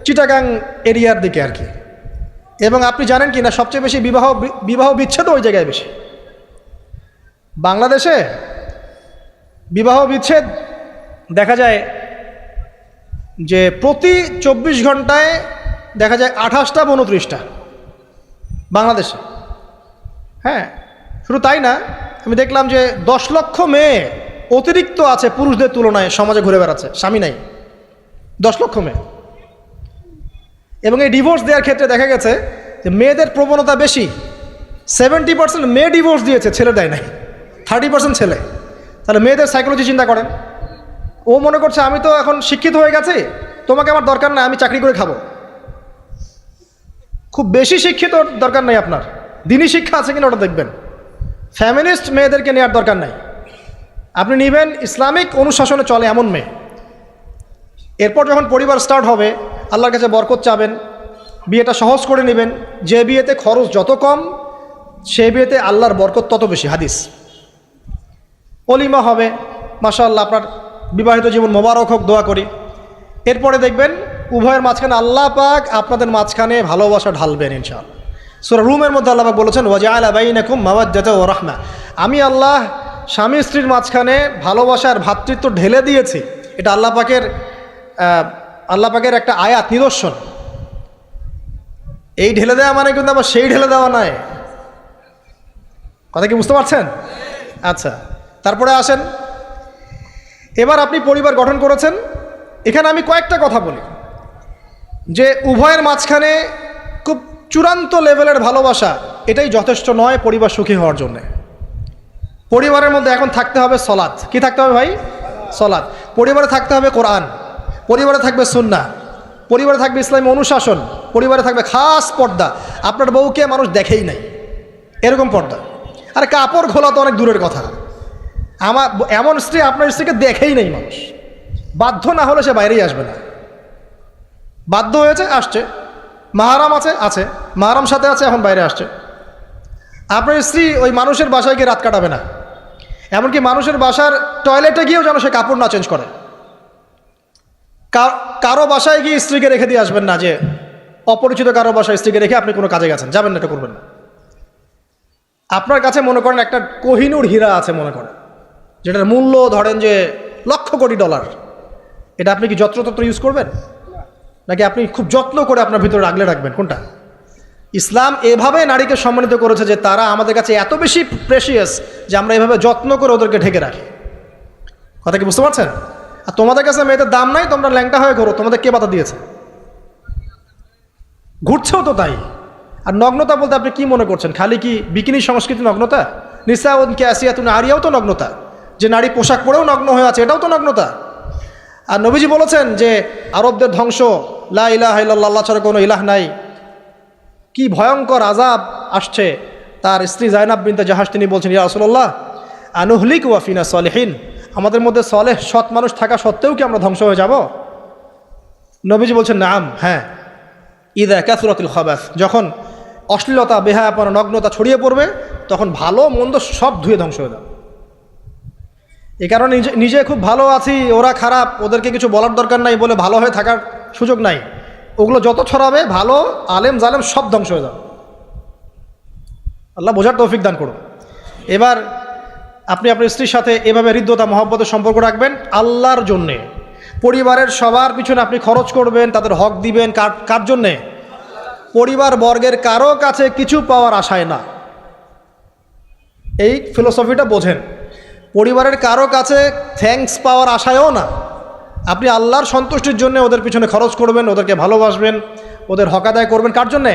Speaker 1: চিটাগাং এরিয়ার দিকে আর কি। এবং আপনি জানেন কি না, সবচেয়ে বেশি বিবাহ বিচ্ছেদ ওই জায়গায় বেশি। বাংলাদেশে বিবাহ বিচ্ছেদ দেখা যায় যে প্রতি 24 ঘন্টায় দেখা যায় 28টা বা 29টা বাংলাদেশে। হ্যাঁ, শুধু তাই না, আমি দেখলাম যে 10 লক্ষ মেয়ে অতিরিক্ত আছে পুরুষদের তুলনায়, সমাজে ঘুরে বেড়াচ্ছে, স্বামী নাই, 10 লক্ষ মেয়ে। এবং এই ডিভোর্স দেওয়ার ক্ষেত্রে দেখা গেছে যে মেয়েদের প্রবণতা বেশি। 70% মেয়ে ডিভোর্স দিয়েছে, ছেলে দেয় নাই, 30% ছেলে। তাহলে মেয়েদের সাইকোলজি চিন্তা করেন। ও মনে করছে আমি তো এখন শিক্ষিত হয়ে গেছি, তোমাকে আমার দরকার নাই, আমি চাকরি করে খাবো। খুব বেশি শিক্ষিত দরকার নাই আপনার, দিনই শিক্ষা আছে কিনা ওটা দেখবেন। ফ্যামিনিস্ট মেয়েদেরকে নেওয়ার দরকার নাই, আপনি নেবেন ইসলামিক অনুশাসনে চলে এমন মেয়ে। এরপর যখন পরিবার স্টার্ট হবে, আল্লাহর কাছে বরকত চাবেন, বিয়েটা সহজ করে নেবেন। যে বিয়েতে খরচ যত কম, সে বিয়েতে আল্লাহর বরকত তত বেশি। হাদিস। অলিমা হবে, মাশাআল্লাহ, আপনার বিবাহিত জীবন মোবারক হোক, দোয়া করি। এরপরে দেখবেন উভয়ের মাঝখানে আল্লাহ পাক আপনাদের মাঝখানে ভালোবাসা ঢালবেন ইনশাআল্লাহ। সূরা রুমের মধ্যে আল্লাহ পাক বলেছেন, ওয়াজআলা বাইনাকুম মাওয়াদ্দাতা ওয়া রাহমা, আমি আল্লাহ স্বামী স্ত্রীর মাঝখানে ভালোবাসার ভ্রাতৃত্ব ঢেলে দিয়েছি। এটা আল্লাহ পাকের একটা আয়াত, নিদর্শন। এই ঢেলে দেওয়া মানে কিন্তু আবার সেই ঢেলে দেওয়া নয়। কথা কি বুঝতে পারছেন? আচ্ছা, তারপরে আসেন, এবার আপনি পরিবার গঠন করেছেন। এখানে আমি কয়েকটা কথা বলি যে উভয়ের মাঝখানে খুব চূড়ান্ত লেভেলের ভালোবাসা এটাই যথেষ্ট নয় পরিবার সুখী হওয়ার জন্য। পরিবারের মধ্যে এখন থাকতে হবে সলাত। কি থাকতে হবে ভাই? সলাত। পরিবারে থাকতে হবে কোরআন, পরিবারে থাকবে সুন্নাহ, পরিবারে থাকবে ইসলামী অনুশাসন, পরিবারে থাকবে খাস পর্দা। আপনার বউকে মানুষ দেখেই নাই, এরকম পর্দা। আর কাপড় খোলা তো অনেক দূরের কথা। আমার এমন স্ত্রী আপনার স্ত্রীকে দেখেই নেই মানুষ, বাধ্য না হলে সে বাইরেই আসবে না। বাধ্য হয়েছে, আসছে, মাহারাম আছে, মাহারাম সাথে আছে, এখন বাইরে আসছে। আপনার স্ত্রী ওই মানুষের বাসায় গিয়ে রাত কাটাবে না, এমনকি মানুষের বাসার টয়লেটে গিয়েও যেন সে কাপড় না চেঞ্জ করে। কারো বাসায় গিয়ে স্ত্রীকে রেখে দিয়ে আসবেন না, যে অপরিচিত কারো বাসায় স্ত্রীকে রেখে আপনি কোনো কাজে গেছেন, যাবেন না, এটা করবেন না। আপনার কাছে মনে করেন একটা কোহিনূর হীরা আছে, মনে করেন যেটার মূল্য ধরেন যে লক্ষ কোটি ডলার, এটা আপনি কি যত্রতত্র ইউজ করবেন, নাকি আপনি খুব যত্ন করে আপনার ভিতরে আগলে রাখবেন? কোনটা? ইসলাম এভাবে নারীকে সম্মানিত করেছে যে তারা আমাদের কাছে এত বেশি প্রেশিয়াস যে আমরা এভাবে যত্ন করে ওদেরকে ঢেকে রাখি। কথা কি বুঝতে পারছেন? আর তোমাদের কাছে মেয়েদের দাম নাই, তোমরা ল্যাংটা হয়ে ঘোরো, তোমাদের কে বাধা দিয়েছে? ঘুরছেও তো তাই। আর নগ্নতা বলতে আপনি কি মনে করছেন? খালি কি বিকিনি সংস্কৃতি নগ্নতা? নিসাউন কাসিয়াতুন আরিয়াও তো নগ্নতা, যে নারী পোশাক পরেও নগ্ন হয়ে আছে, এটাও তো নগ্নতা। আর নবীজি বলেছেন যে আরবদের ধ্বংস, লা ইলাহা ইল্লাল্লাহ, আল্লাহ ছাড়া কোনো ইলাহ নাই। কি ভয়ঙ্কর আযাব আসছে। তার স্ত্রী জায়নাব বিনতে জাহাশ তিনি বলছেন, ইয়া রাসূলুল্লাহ আনুহলিক ওয়া ফিনা সলিহিন, আমাদের মধ্যে সলেহ সৎ মানুষ থাকা সত্ত্বেও কি আমরা ধ্বংস হয়ে যাব? নবীজি বলছেন, নাম, হ্যাঁ। ইদা কাসরাতুল খাবাস, যখন অশ্লীলতা, বেহায়াপনা, নগ্নতা ছড়িয়ে পড়বে, তখন ভালো মন্দ সব ধুয়ে ধ্বংস হয়ে যাবে। এই কারণে নিজে খুব ভালো আছি, ওরা খারাপ, ওদেরকে কিছু বলার দরকার নাই বলে ভালো হয়ে থাকার সুযোগ নাই। ওগুলো যত ছড়াবে, ভালো আলেম জালেম সব ধ্বংস হয়ে যাবে। আল্লাহ বোঝার তৌফিক দান করুন। এবার আপনি আপনার স্ত্রীর সাথে এভাবে হৃদ্যতা মহব্বতের সম্পর্ক রাখবেন আল্লাহর জন্যে। পরিবারের সবার পিছনে আপনি খরচ করবেন, তাদের হক দিবেন। কার জন্যে? পরিবার বর্গের কারো কাছে কিছু পাওয়ার আশায় না। এই ফিলোসফিটা বোঝেন। পরিবারের কারো কাছে থ্যাঙ্কস পাওয়ার আশায়ও না, আপনি আল্লাহর সন্তুষ্টির জন্য ওদের পিছনে খরচ করবেন, ওদেরকে ভালোবাসবেন, ওদের হক আদায় করবেন। কার জন্যে?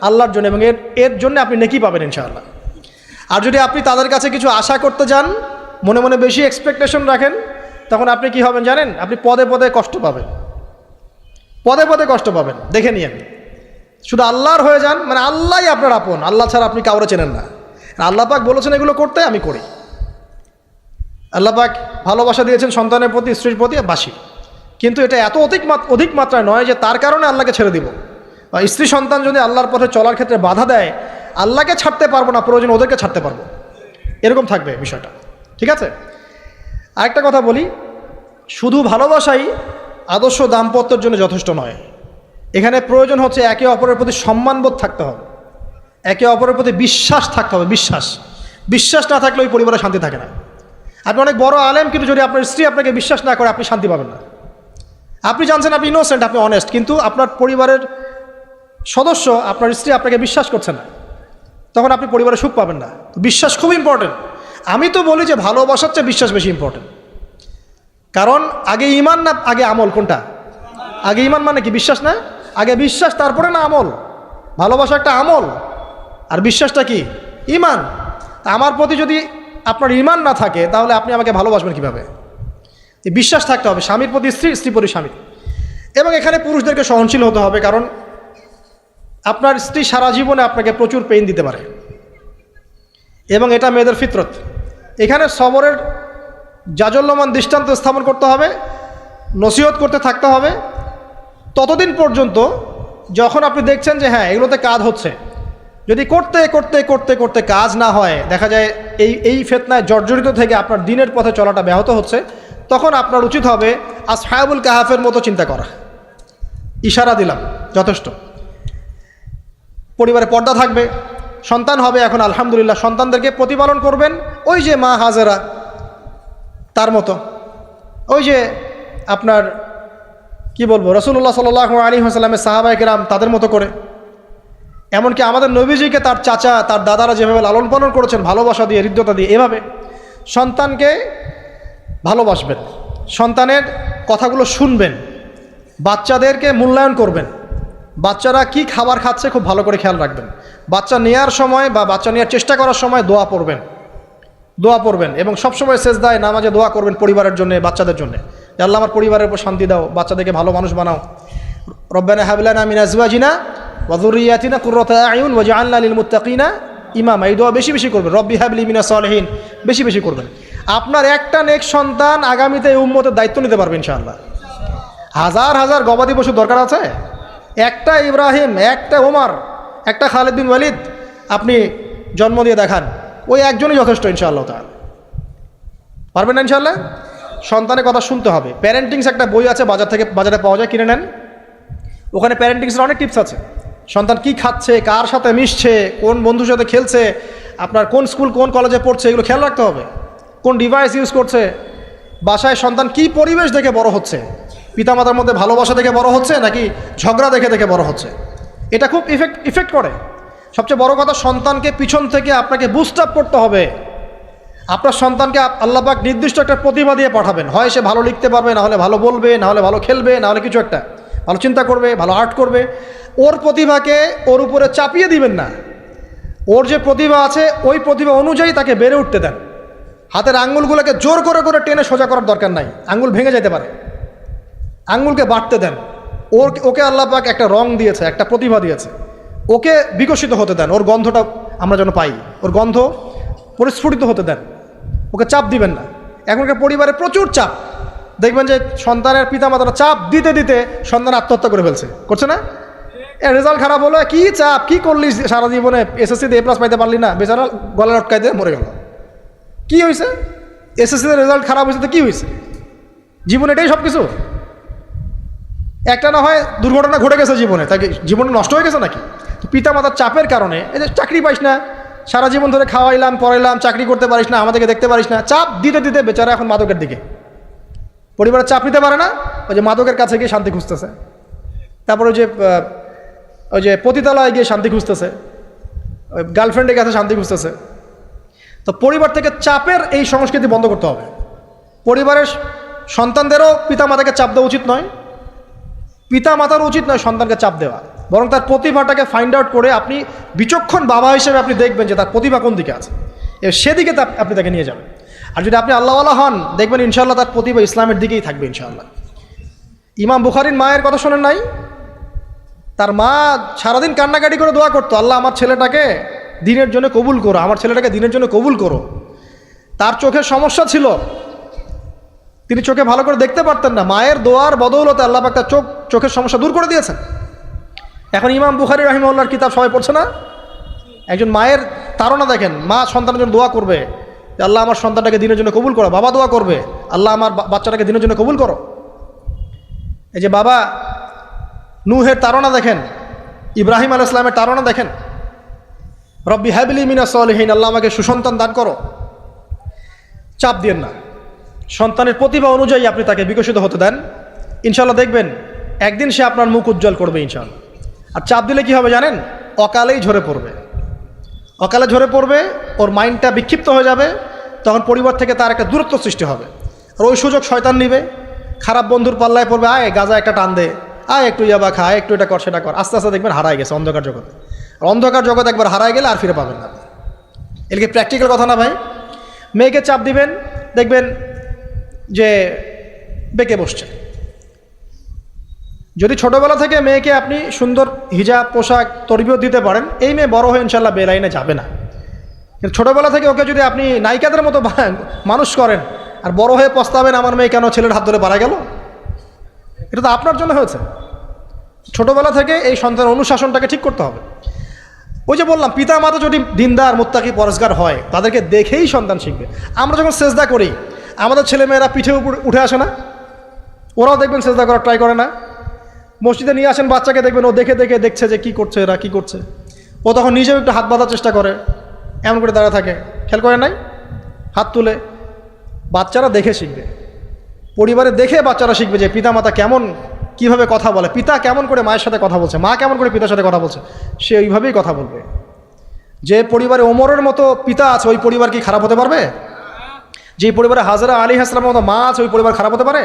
Speaker 1: আল্লাহর জন্য। এবং এর জন্য আপনি নেকি পাবেন ইনশাআল্লাহ। আর যদি আপনি তাদের কাছে কিছু আশা করতে যান, মনে মনে বেশি এক্সপেকটেশন রাখেন, তখন আপনি কি হবেন জানেন? আপনি পদে পদে কষ্ট পাবেন, পদে পদে কষ্ট পাবেন। দেখে নিয়েন, শুধু আল্লাহর হয়ে যান, মানে আল্লাহই আপনার আপন, আল্লাহ ছাড়া আপনি কাউরে চেনেন না। আল্লাহ পাক বলেছেন এগুলো করতে, আমি করি। আল্লাহ পাক ভালোবাসা দিয়েছেন সন্তানের প্রতি, স্ত্রীর প্রতি, বাসি। কিন্তু এটা এত অধিক মাত্রায় নয় যে তার কারণে আল্লাহকে ছেড়ে দিব। বা স্ত্রী সন্তান যদি আল্লাহর পথে চলার ক্ষেত্রে বাধা দেয়, আল্লাহকে ছাড়তে পারবো না, প্রয়োজন ওদেরকে ছাড়তে পারবো, এরকম থাকবে বিষয়টা। ঠিক আছে? আরেকটা কথা বলি, শুধু ভালোবাসাই আদর্শ দাম্পত্যের জন্য যথেষ্ট নয়। এখানে প্রয়োজন হচ্ছে একে অপরের প্রতি সম্মানবোধ থাকতে হবে, একে অপরের প্রতি বিশ্বাস থাকতে হবে। বিশ্বাস না থাকলে ওই পরিবারে শান্তি থাকে না। আপনি অনেক বড় আলেম, কিন্তু যদি আপনার স্ত্রী আপনাকে বিশ্বাস না করে, আপনি শান্তি পাবেন না। আপনি জানছেন আপনি ইনোসেন্ট, আপনি অনেস্ট, কিন্তু আপনার পরিবারের সদস্য, আপনার স্ত্রী আপনাকে বিশ্বাস করছে না, তখন আপনি পরিবারে সুখ পাবেন না। বিশ্বাস খুব ইম্পর্টেন্ট। আমি তো বলি যে ভালোবাসার চেয়ে বিশ্বাস বেশি ইম্পর্টেন্ট। কারণ আগে ইমান না আগে আমল? কোনটা আগে? ইমান মানে কি? বিশ্বাস না? আগে বিশ্বাস, তারপরে না আমল? ভালোবাসা একটা আমল, আর বিশ্বাসটা কি? ইমান। আমার প্রতি যদি আপনার ইমান না থাকে, তাহলে আপনি আমাকে ভালোবাসবেন কীভাবে? বিশ্বাস থাকতে হবে, স্বামীর প্রতি স্ত্রী, স্ত্রী প্রতি স্বামী। এবং এখানে পুরুষদেরকে সহনশীল হতে হবে, কারণ আপনার স্ত্রী সারা জীবনে আপনাকে প্রচুর পেইন দিতে পারে, এবং এটা মেয়েদের ফিতরত। এখানে সবরের জাজল্যমান দৃষ্টান্ত স্থাপন করতে হবে, নসিহত করতে থাকতে হবে, ততদিন পর্যন্ত যখন আপনি দেখছেন যে হ্যাঁ এগুলোতে কাজ হচ্ছে। যদি করতে করতে করতে করতে কাজ না হয়, দেখা যায় এই ফিতনায় জর্জরিত থেকে আপনার দিনের পথে চলাটা ব্যাহত হচ্ছে, তখন আপনার উচিত হবে আসহাবুল কাহাফের মতো চিন্তা করা। ইশারা দিলাম, যথেষ্ট। পরিবারে পর্দা থাকবে, সন্তান হবে, এখন আলহামদুলিল্লাহ সন্তানদেরকে প্রতিপালন করবেন ওই যে মা হাজেরা তার মতো, ওই যে আপনার কি বলবো, রাসূলুল্লাহ সাল্লাল্লাহু আলাইহি ওয়াসাল্লামের সাহাবায়ে কেরাম তাদের মতো করে। এমনকি আমাদের নবীজিকে তার চাচা, তার দাদারা যেভাবে লালন পালন করেছেন, ভালোবাসা দিয়ে, হৃদ্যতা দিয়ে, এভাবে সন্তানকে ভালোবাসবেন, সন্তানের কথাগুলো শুনবেন, বাচ্চাদেরকে মূল্যায়ন করবেন, বাচ্চারা কি খাবার খাচ্ছে খুব ভালো করে খেয়াল রাখবেন। বাচ্চা নেওয়ার সময় বা বাচ্চা নেওয়ার চেষ্টা করার সময় দোয়া পড়বেন, এবং সবসময় সেজদায় নামাজে দোয়া করবেন পরিবারের জন্য, বাচ্চাদের জন্য, যে আল্লাহ আমার পরিবারের উপর শান্তি দাও, বাচ্চাদেরকে ভালো মানুষ বানাও। রব্বানা হাব লানা মিন আজওয়াজিনা ওয়া যুররিয়াতিনা কুররাতা আয়ুন ওয়াজআলনা লিল মুত্তাকিনা ইমামা। এই দোয়া বেশি বেশি করবেন। রব্বি হাবলি মিনাস সালিহিন বেশি বেশি করবেন। আপনার একটা নেক সন্তান আগামীতে এই উম্মতের দায়িত্ব নিতে পারবে ইনশাআল্লাহ। হাজার হাজার গবাদি পশু দরকার আছে? একটা ইব্রাহিম, একটা ওমর, একটা খালিদ বিন ওয়ালিদ আপনি জন্ম দিয়ে দেখান, ওই একজনই যথেষ্ট ইনশাআল্লাহ তাআলা। পারবেন না ইনশাআল্লাহ? সন্তানের কথা শুনতে হবে। প্যারেন্টিংস একটা বই আছে, বাজারে পাওয়া যায়, কিনে নেন। ওখানে প্যারেন্টিংসের অনেক টিপস আছে। সন্তান কি খাচ্ছে, কার সাথে মিশছে, কোন বন্ধুর সাথে খেলছে, আপনার কোন স্কুল কোন কলেজে পড়ছে, এগুলো খেয়াল রাখতে হবে। কোন ডিভাইস ইউজ করছে, বাসায় সন্তান কি পরিবেশ দেখে বড় হচ্ছে, পিতামাতার মধ্যে ভালোবাসা দেখে বড় হচ্ছে নাকি ঝগড়া দেখে দেখে বড় হচ্ছে, এটা খুব ইফেক্ট করে। সবচেয়ে বড় কথা, সন্তানকে পিছন থেকে আপনাকে বুস্ট আপ করতে হবে। আপনার সন্তানকে আল্লাহ পাক নির্দিষ্ট একটা প্রতিভা দিয়ে পাঠাবেন, হয় সে ভালো লিখতে পারবে, না হলে ভালো বলবে, না হলে ভালো খেলবে, না হলে কিছু একটা ভালো চিন্তা করবে, ভালো আর্ট করবে। ওর প্রতিভাকে ওর উপরে চাপিয়ে দিবেন না। ওর যে প্রতিভা আছে ওই প্রতিভা অনুযায়ী তাকে বেড়ে উঠতে দেন। হাতের আঙ্গুলগুলোকে জোর করে করে টেনে সোজা করার দরকার নাই, আঙ্গুল ভেঙে যেতে পারে। আঙ্গুলকে বাড়তে দেন। ওকে আল্লাহ পাক একটা রং দিয়েছে, একটা প্রতিভা দিয়েছে, ওকে বিকশিত হতে দেন। ওর গন্ধটা আমরা যেন পাই, ওর গন্ধ পরিস্ফুটিত হতে দেন। ওকে চাপ দিবেন না। এখনকার পরিবারে প্রচুর চাপ, দেখবেন যে সন্তানের পিতামাতারা চাপ দিতে দিতে সন্তান আত্মহত্যা করে ফেলছে, করছে না? রেজাল্ট খারাপ হলো, কি চাপ, কি করলি সারা জীবনে, এসএসসিতে A+ পাইতে পারলি না, বেচারা গলা লটকাই দিয়ে মরে গেল। কি হয়েছে? এসএসসিতে রেজাল্ট খারাপ হয়েছে তো কি হয়েছে? জীবনে এটাই সব কিছু? একটা না হয় দুর্ঘটনা ঘটে গেছে জীবনে, তাকে জীবনে নষ্ট হয়ে গেছে নাকি? তো পিতামাতার চাপের কারণে, এই যে চাকরি পাইস না, সারা জীবন ধরে খাওয়াইলাম পড়াইলাম, চাকরি করতে পারিস না, আমাদেরকে দেখতে পারিস না, চাপ দিতে দিতে বেচারা এখন মাদকের দিকে। পরিবারের চাপ নিতে পারে না, ওই যে মাদকের কাছে গিয়ে শান্তি খুঁজতেছে। তারপরে ওই যে পতিতালয়ে গিয়ে শান্তি খুঁজতেছে, ওই গার্লফ্রেন্ডের কাছে শান্তি খুঁজতেছে। তো পরিবার থেকে চাপের এই সংস্কৃতি বন্ধ করতে হবে। পরিবারের সন্তানদেরও পিতামাতাকে চাপ দেওয়া উচিত নয়, পিতামাতার উচিত নয় সন্তানকে চাপ দেওয়া, বরং তার প্রতিভাটাকে ফাইন্ড আউট করে আপনি বিচক্ষণ বাবা হিসেবে আপনি দেখবেন যে তার প্রতিভা কোন দিকে আছে, সেদিকে আপনি তাকে নিয়ে যাবেন। আর যদি আপনি আল্লাহওয়ালা হন, দেখবেন ইনশাআল্লাহ তার প্রতিভা ইসলামের দিকেই থাকবে ইনশাআল্লাহ। ইমাম বুখারীর মায়ের কথা শোনেন নাই? তার মা সারাদিন কান্নাকাটি করে দোয়া করতো, আল্লাহ আমার ছেলেটাকে দিনের জন্য কবুল করো, আমার ছেলেটাকে দিনের জন্য কবুল করো। তার চোখের সমস্যা ছিল, তিনি চোখে ভালো করে দেখতে পারতেন না, মায়ের দোয়ার বদৌলতে আল্লাহ পাক তার চোখের সমস্যা দূর করে দিয়েছেন। এখন ইমাম বুখারী রাহিমাহুল্লাহর কিতাব সবাই পড়ছে না? একজন মায়ের তাড়না দেখেন, মা সন্তানের জন্য দোয়া করবে, আল্লাহ আমার সন্তানটাকে দিনের জন্য কবুল করো। বাবা দোয়া করবে, আল্লাহ আমার বাচ্চাটাকে দিনের জন্য কবুল করো। এই যে বাবা নূহের তাড়না দেখেন, ইব্রাহিম আলাইহিস সালামের তাড়না দেখেন, রব্বি হাবলি মিনাস সলিহিন, আল্লাহ আমাকে সুসন্তান দান করো। চাপ দিয়েন না, সন্তানের প্রতিভা অনুযায়ী আপনি তাকে বিকশিত হতে দেন, ইনশাআল্লাহ দেখবেন একদিন সে আপনার মুখ উজ্জ্বল করবে ইনশাআল্লাহ। আর চাপ দিলে কি হবে জানেন? অকালেই ঝরে পড়বে, অকালে ঝরে পড়বে, ওর মাইন্ডটা বিক্ষিপ্ত হয়ে যাবে, তখন পরিবার থেকে তার একটা দূরত্ব সৃষ্টি হবে। আর ওই সুযোগ শয়তান নিবে, খারাপ বন্ধুর পাল্লায় পড়বে, আয় গাঁজা একটা টান দে, আয় একটু ইয়াবা খা, একটু এটা কর সেটা কর, আস্তে আস্তে দেখবেন হারায় গেছে অন্ধকার জগতে। আর অন্ধকার জগৎ একবার হারায় গেলে আর ফিরে পাবেন না। এর কি প্র্যাকটিক্যাল কথা না ভাই? মেয়েকে চাপ দিবেন, দেখবেন যে বেঁকে বসছে। যদি ছোটোবেলা থেকে মেয়েকে আপনি সুন্দর হিজাব পোশাক তরবিয়ত দিতে পারেন, এই মেয়ে বড় হয়ে ইনশাল্লাহ বেলাইনে যাবে না। কিন্তু ছোটোবেলা থেকে ওকে যদি আপনি নায়িকাদের মতো মানুষ করেন, আর বড় হয়ে পস্তাবেন আমার মেয়ে কেন ছেলের হাত ধরে পারা গেল, এটা তো আপনার জন্য হয়েছে। ছোটোবেলা থেকে এই সন্তানের অনুশাসনটাকে ঠিক করতে হবে। ওই যে বললাম, পিতা মাতা যদি দিনদার মুত্তাকি পরেশগার হয়, তাদেরকে দেখেই সন্তান শিখবে। আমরা যখন সেজদা করি, আমাদের ছেলেমেয়েরা পিঠে উঠে আসে না? ওরাও দেখবেন সেজদা করার ট্রাই করে না? মসজিদে নিয়ে আসেন বাচ্চাকে, দেখবেন ও দেখে দেখে দেখছে যে কী করছে এরা, কী করছে, ও তখন নিজেও একটু হাত বাঁধার চেষ্টা করে, এমন করে দাঁড়া থাকে, খেয়াল করে নাই? হাত তুলে। বাচ্চারা দেখে শিখবে, পরিবারে দেখে বাচ্চারা শিখবে যে পিতামাতা কেমন, কিভাবে কথা বলে, পিতা কেমন করে মায়ের সাথে কথা বলছে, মা কেমন করে পিতার সাথে কথা বলছে, সে ওইভাবেই কথা বলবে। যে পরিবারে ওমরের মতো পিতা আছে, ওই পরিবার কি খারাপ হতে পারবে? যে পরিবারে হাজরা আলাইহিস সালামের মতো মা আছে, ওই পরিবার খারাপ হতে পারে?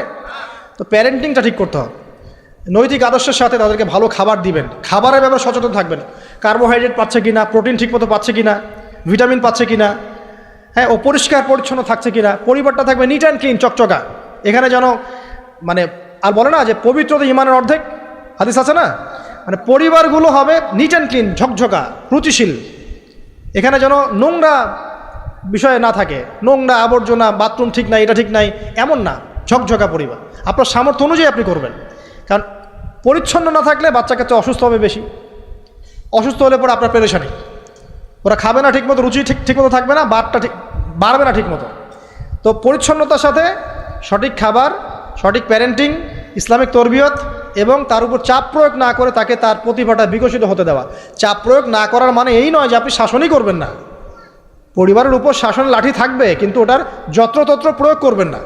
Speaker 1: তো প্যারেন্টিংটা ঠিক করতে হবে, নৈতিক আদর্শের সাথে তাদেরকে ভালো খাবার দিবেন, খাবারের ব্যাপারে সচেতন থাকবেন, কার্বোহাইড্রেট পাচ্ছে কিনা, প্রোটিন ঠিকমতো পাচ্ছে কিনা, ভিটামিন পাচ্ছে কিনা, হ্যাঁ ও পরিষ্কার পরিচ্ছন্ন থাকছে কিনা, পরিবারটা থাকবে নিট অ্যান্ড ক্লিন, চকচকা। এখানে যেন মানে আর বলে না যে পবিত্রতা ইমানের অর্ধেক, হাদিস আছে না? মানে পরিবারগুলো হবে নিট অ্যান্ড ক্লিন, ঝকঝকা, রুচিশীল। এখানে যেন নোংরা বিষয় না থাকে, নোংরা আবর্জনা, বাথরুম ঠিক নাই, এটা ঠিক নাই, এমন না, ঝকঝকা পরিবার। আপনার সামর্থ্য অনুযায়ী আপনি করবেন, কারণ পরিচ্ছন্ন না থাকলে বাচ্চা কাচ্চা অসুস্থ হবে বেশি, অসুস্থ হলে পরে আপনার পেরেশানি, ওরা খাবে না ঠিকমতো, রুচি ঠিকমতো থাকবে না, বাতটা ঠিক বাড়বে না ঠিকমতো। তো পরিচ্ছন্নতার সাথে সঠিক খাবার, সঠিক প্যারেন্টিং, ইসলামিক তরবিয়ত এবং তার উপর চাপ প্রয়োগ না করে তাকে তার প্রতিভাটা বিকশিত হতে দেওয়া। চাপ প্রয়োগ না করার মানে এই নয় যে আপনি শাসনই করবেন না, পরিবারের উপর শাসন লাঠি থাকবে, কিন্তু ওটার যত্রতত্র প্রয়োগ করবেন না।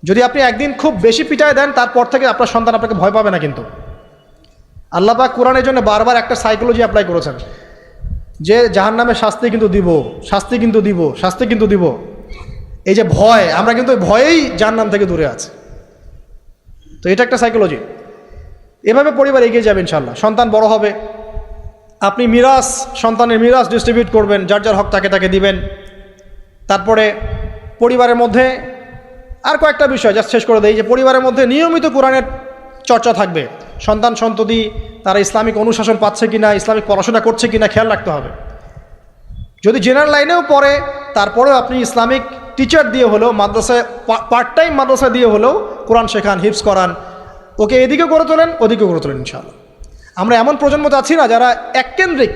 Speaker 1: যদি আপনি একদিন খুব বেশি পিটায় দেন, তারপর থেকে আপনার সন্তান আপনাকে ভয় পাবে না। কিন্তু আল্লাহ পাক কোরআনের জন্য বারবার একটা সাইকোলজি অ্যাপ্লাই করেছেন যে জাহান্নামের শাস্তি কিন্তু দিব, শাস্তি কিন্তু দিব, শাস্তি কিন্তু দিব। এই যে ভয়, আমরা কিন্তু ওই ভয়েই জাহান্নাম থেকে দূরে আছি। তো এটা একটা সাইকোলজি। এভাবে পরিবার এগিয়ে যাবে ইনশাআল্লাহ। সন্তান বড় হবে, আপনি মিরাস, সন্তানের মিরাস ডিস্ট্রিবিউট করবেন, যার যার হক তাকে দিবেন। তারপরে পরিবারের মধ্যে আর কয়েকটা বিষয় জাস্ট শেষ করে দেই, যে পরিবারের মধ্যে নিয়মিত কোরআনের চর্চা থাকবে। সন্তান সন্ততি তারা ইসলামিক অনুশাসন পাচ্ছে কিনা, ইসলামিক পড়াশোনা করছে কিনা খেয়াল রাখতে হবে। যদি জেনারেল লাইনেও পড়ে, তারপরেও আপনি ইসলামিক টিচার দিয়ে হলেও, মাদ্রাসায় পার্ট টাইম মাদ্রাসা দিয়ে হলেও কোরআন শেখান, হিফজ করান, ওকে এদিকে করে তোলেন, ওদিকে করে তোলেন ইনশাআল্লাহ। আমরা এমন প্রজন্ম যাচ্ছি না যারা এককেন্দ্রিক,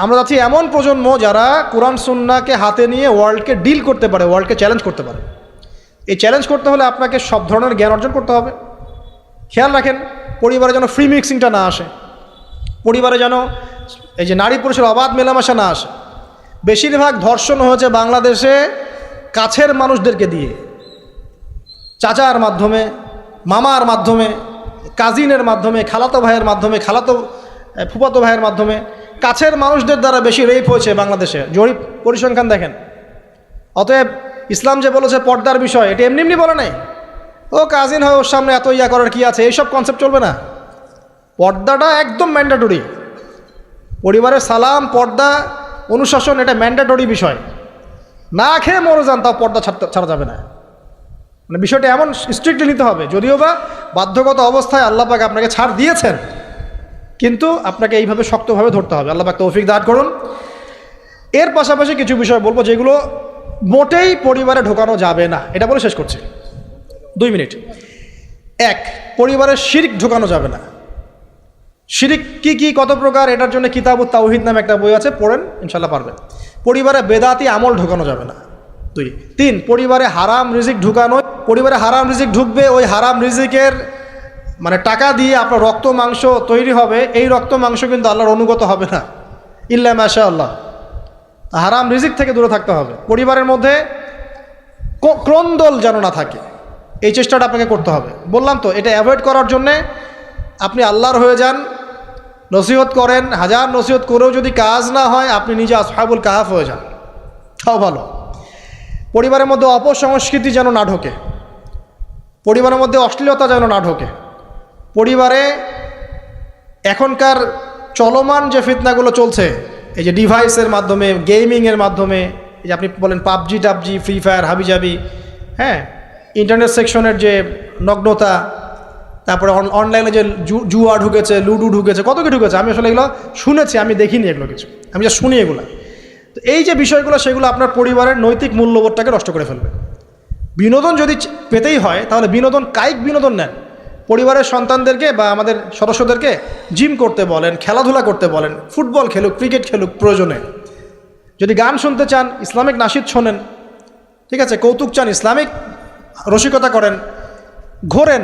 Speaker 1: আমরা যাচ্ছি এমন প্রজন্ম যারা কোরআন সুন্নাহকে হাতে নিয়ে ওয়ার্ল্ডকে ডিল করতে পারে, ওয়ার্ল্ডকে চ্যালেঞ্জ করতে পারে। এই চ্যালেঞ্জ করতে হলে আপনাকে সব ধরনের জ্ঞান অর্জন করতে হবে। খেয়াল রাখেন পরিবারে যেন ফ্রি মিক্সিংটা না আসে, পরিবারে যেন এই যে নারী পুরুষের অবাধ মেলামেশা না আসে। বেশিরভাগ ধর্ষণ হয়েছে বাংলাদেশে কাছের মানুষদেরকে দিয়ে, চাচার মাধ্যমে, মামার মাধ্যমে, কাজিনের মাধ্যমে, খালাতো ভাইয়ের মাধ্যমে, ফুফাতো ভাইয়ের মাধ্যমে, কাছের মানুষদের দ্বারা বেশি রেপ হয়েছে বাংলাদেশে। জরিপ পরিসংখ্যান দেখেন। অতএব ইসলাম যে বলেছে পর্দার বিষয়, এটা এমনি এমনি বলে নাই। ও কাজিন হয়, ওর সামনে এত ইয়া করার কি আছে, এইসব কনসেপ্ট চলবে না। পর্দাটা একদম ম্যান্ডেটরি। পরিবারের সালাম, পর্দা, অনুশাসন, এটা ম্যান্ডেটরি বিষয়। না খেয়ে মরে যান, তাও পর্দা ছাড়া যাবে না। মানে বিষয়টা এমন স্ট্রিক্টলি নিতে হবে, যদিও বা বাধ্যগত অবস্থায় আল্লাহ পাক আপনাকে ছাড় দিয়েছেন, কিন্তু আপনাকে এইভাবে শক্তভাবে ধরতে হবে। আল্লাহ পাক তৌফিক দান করুন। এর পাশাপাশি কিছু বিষয় বলবো যেগুলো মোটেই পরিবারে ঢোকানো যাবে না, এটা বলে শেষ করছি, 2 মিনিট। 1, পরিবারের শিরক ঢোকানো যাবে না। শিরক কি কি, কত প্রকার, এটার জন্য কিতাবুত তাওহীদ নামে একটা বই আছে, পড়েন, ইনশাল্লাহ পারবেন। পরিবারে বেদাতি আমল ঢোকানো যাবে না। 2, 3, পরিবারে হারাম রিজিক ঢুকানো। পরিবারে হারাম রিজিক ঢুকবে, ওই হারাম রিজিকের মানে টাকা দিয়ে আপনার রক্ত মাংস তৈরি হবে, এই রক্ত মাংস কিন্তু আল্লাহর অনুগত হবে না, ইল্লা মাশাআল্লাহ। হারাম রিজিক থেকে দূরে থাকতে হবে। পরিবারের মধ্যে ক্রন্দল যেন না থাকে, এই চেষ্টাটা আপনাকে করতে হবে। বললাম তো, এটা অ্যাভয়েড করার জন্যে আপনি আল্লাহর হয়ে যান, নসিহত করেন, হাজার নসিহত করেও যদি কাজ না হয়, আপনি নিজে আসহাবুল কাহাফ হয়ে যান, তাও ভালো। পরিবারের মধ্যে অপসংস্কৃতি যেন না ঢোকে, পরিবারের মধ্যে অশ্লীলতা যেন না ঢোকে। পরিবারে এখনকার চলমান যে ফিতনাগুলো চলছে, এই যে ডিভাইসের মাধ্যমে, গেমিংয়ের মাধ্যমে, এই যে আপনি বলেন পাবজি টাবজি, ফ্রি ফায়ার, হাবিজাবি, হ্যাঁ, ইন্টারনেট সেকশনের যে নগ্নতা, তারপরে অনলাইনে যে জুয়া ঢুকেছে, লুডু ঢুকেছে, কত কি ঢুকেছে, আমি আসলে এগুলো শুনেছি, আমি দেখিনি এগুলো কিছু, আমি যা শুনি এগুলো। তো এই যে বিষয়গুলো, সেগুলো আপনার পরিবারের নৈতিক মূল্যবোধটাকে নষ্ট করে ফেলবে। বিনোদন যদি পেতেই হয়, তাহলে বিনোদন, কায়িক বিনোদন নেন। পরিবারের সন্তানদেরকে বা আমাদের সদস্যদেরকে জিম করতে বলেন, খেলাধুলা করতে বলেন, ফুটবল খেলুক, ক্রিকেট খেলুক প্রয়োজনে। যদি গান শুনতে চান, ইসলামিক নাশিদ শোনেন, ঠিক আছে, কৌতুক চান, ইসলামিক রসিকতা করেন, ঘোরেন,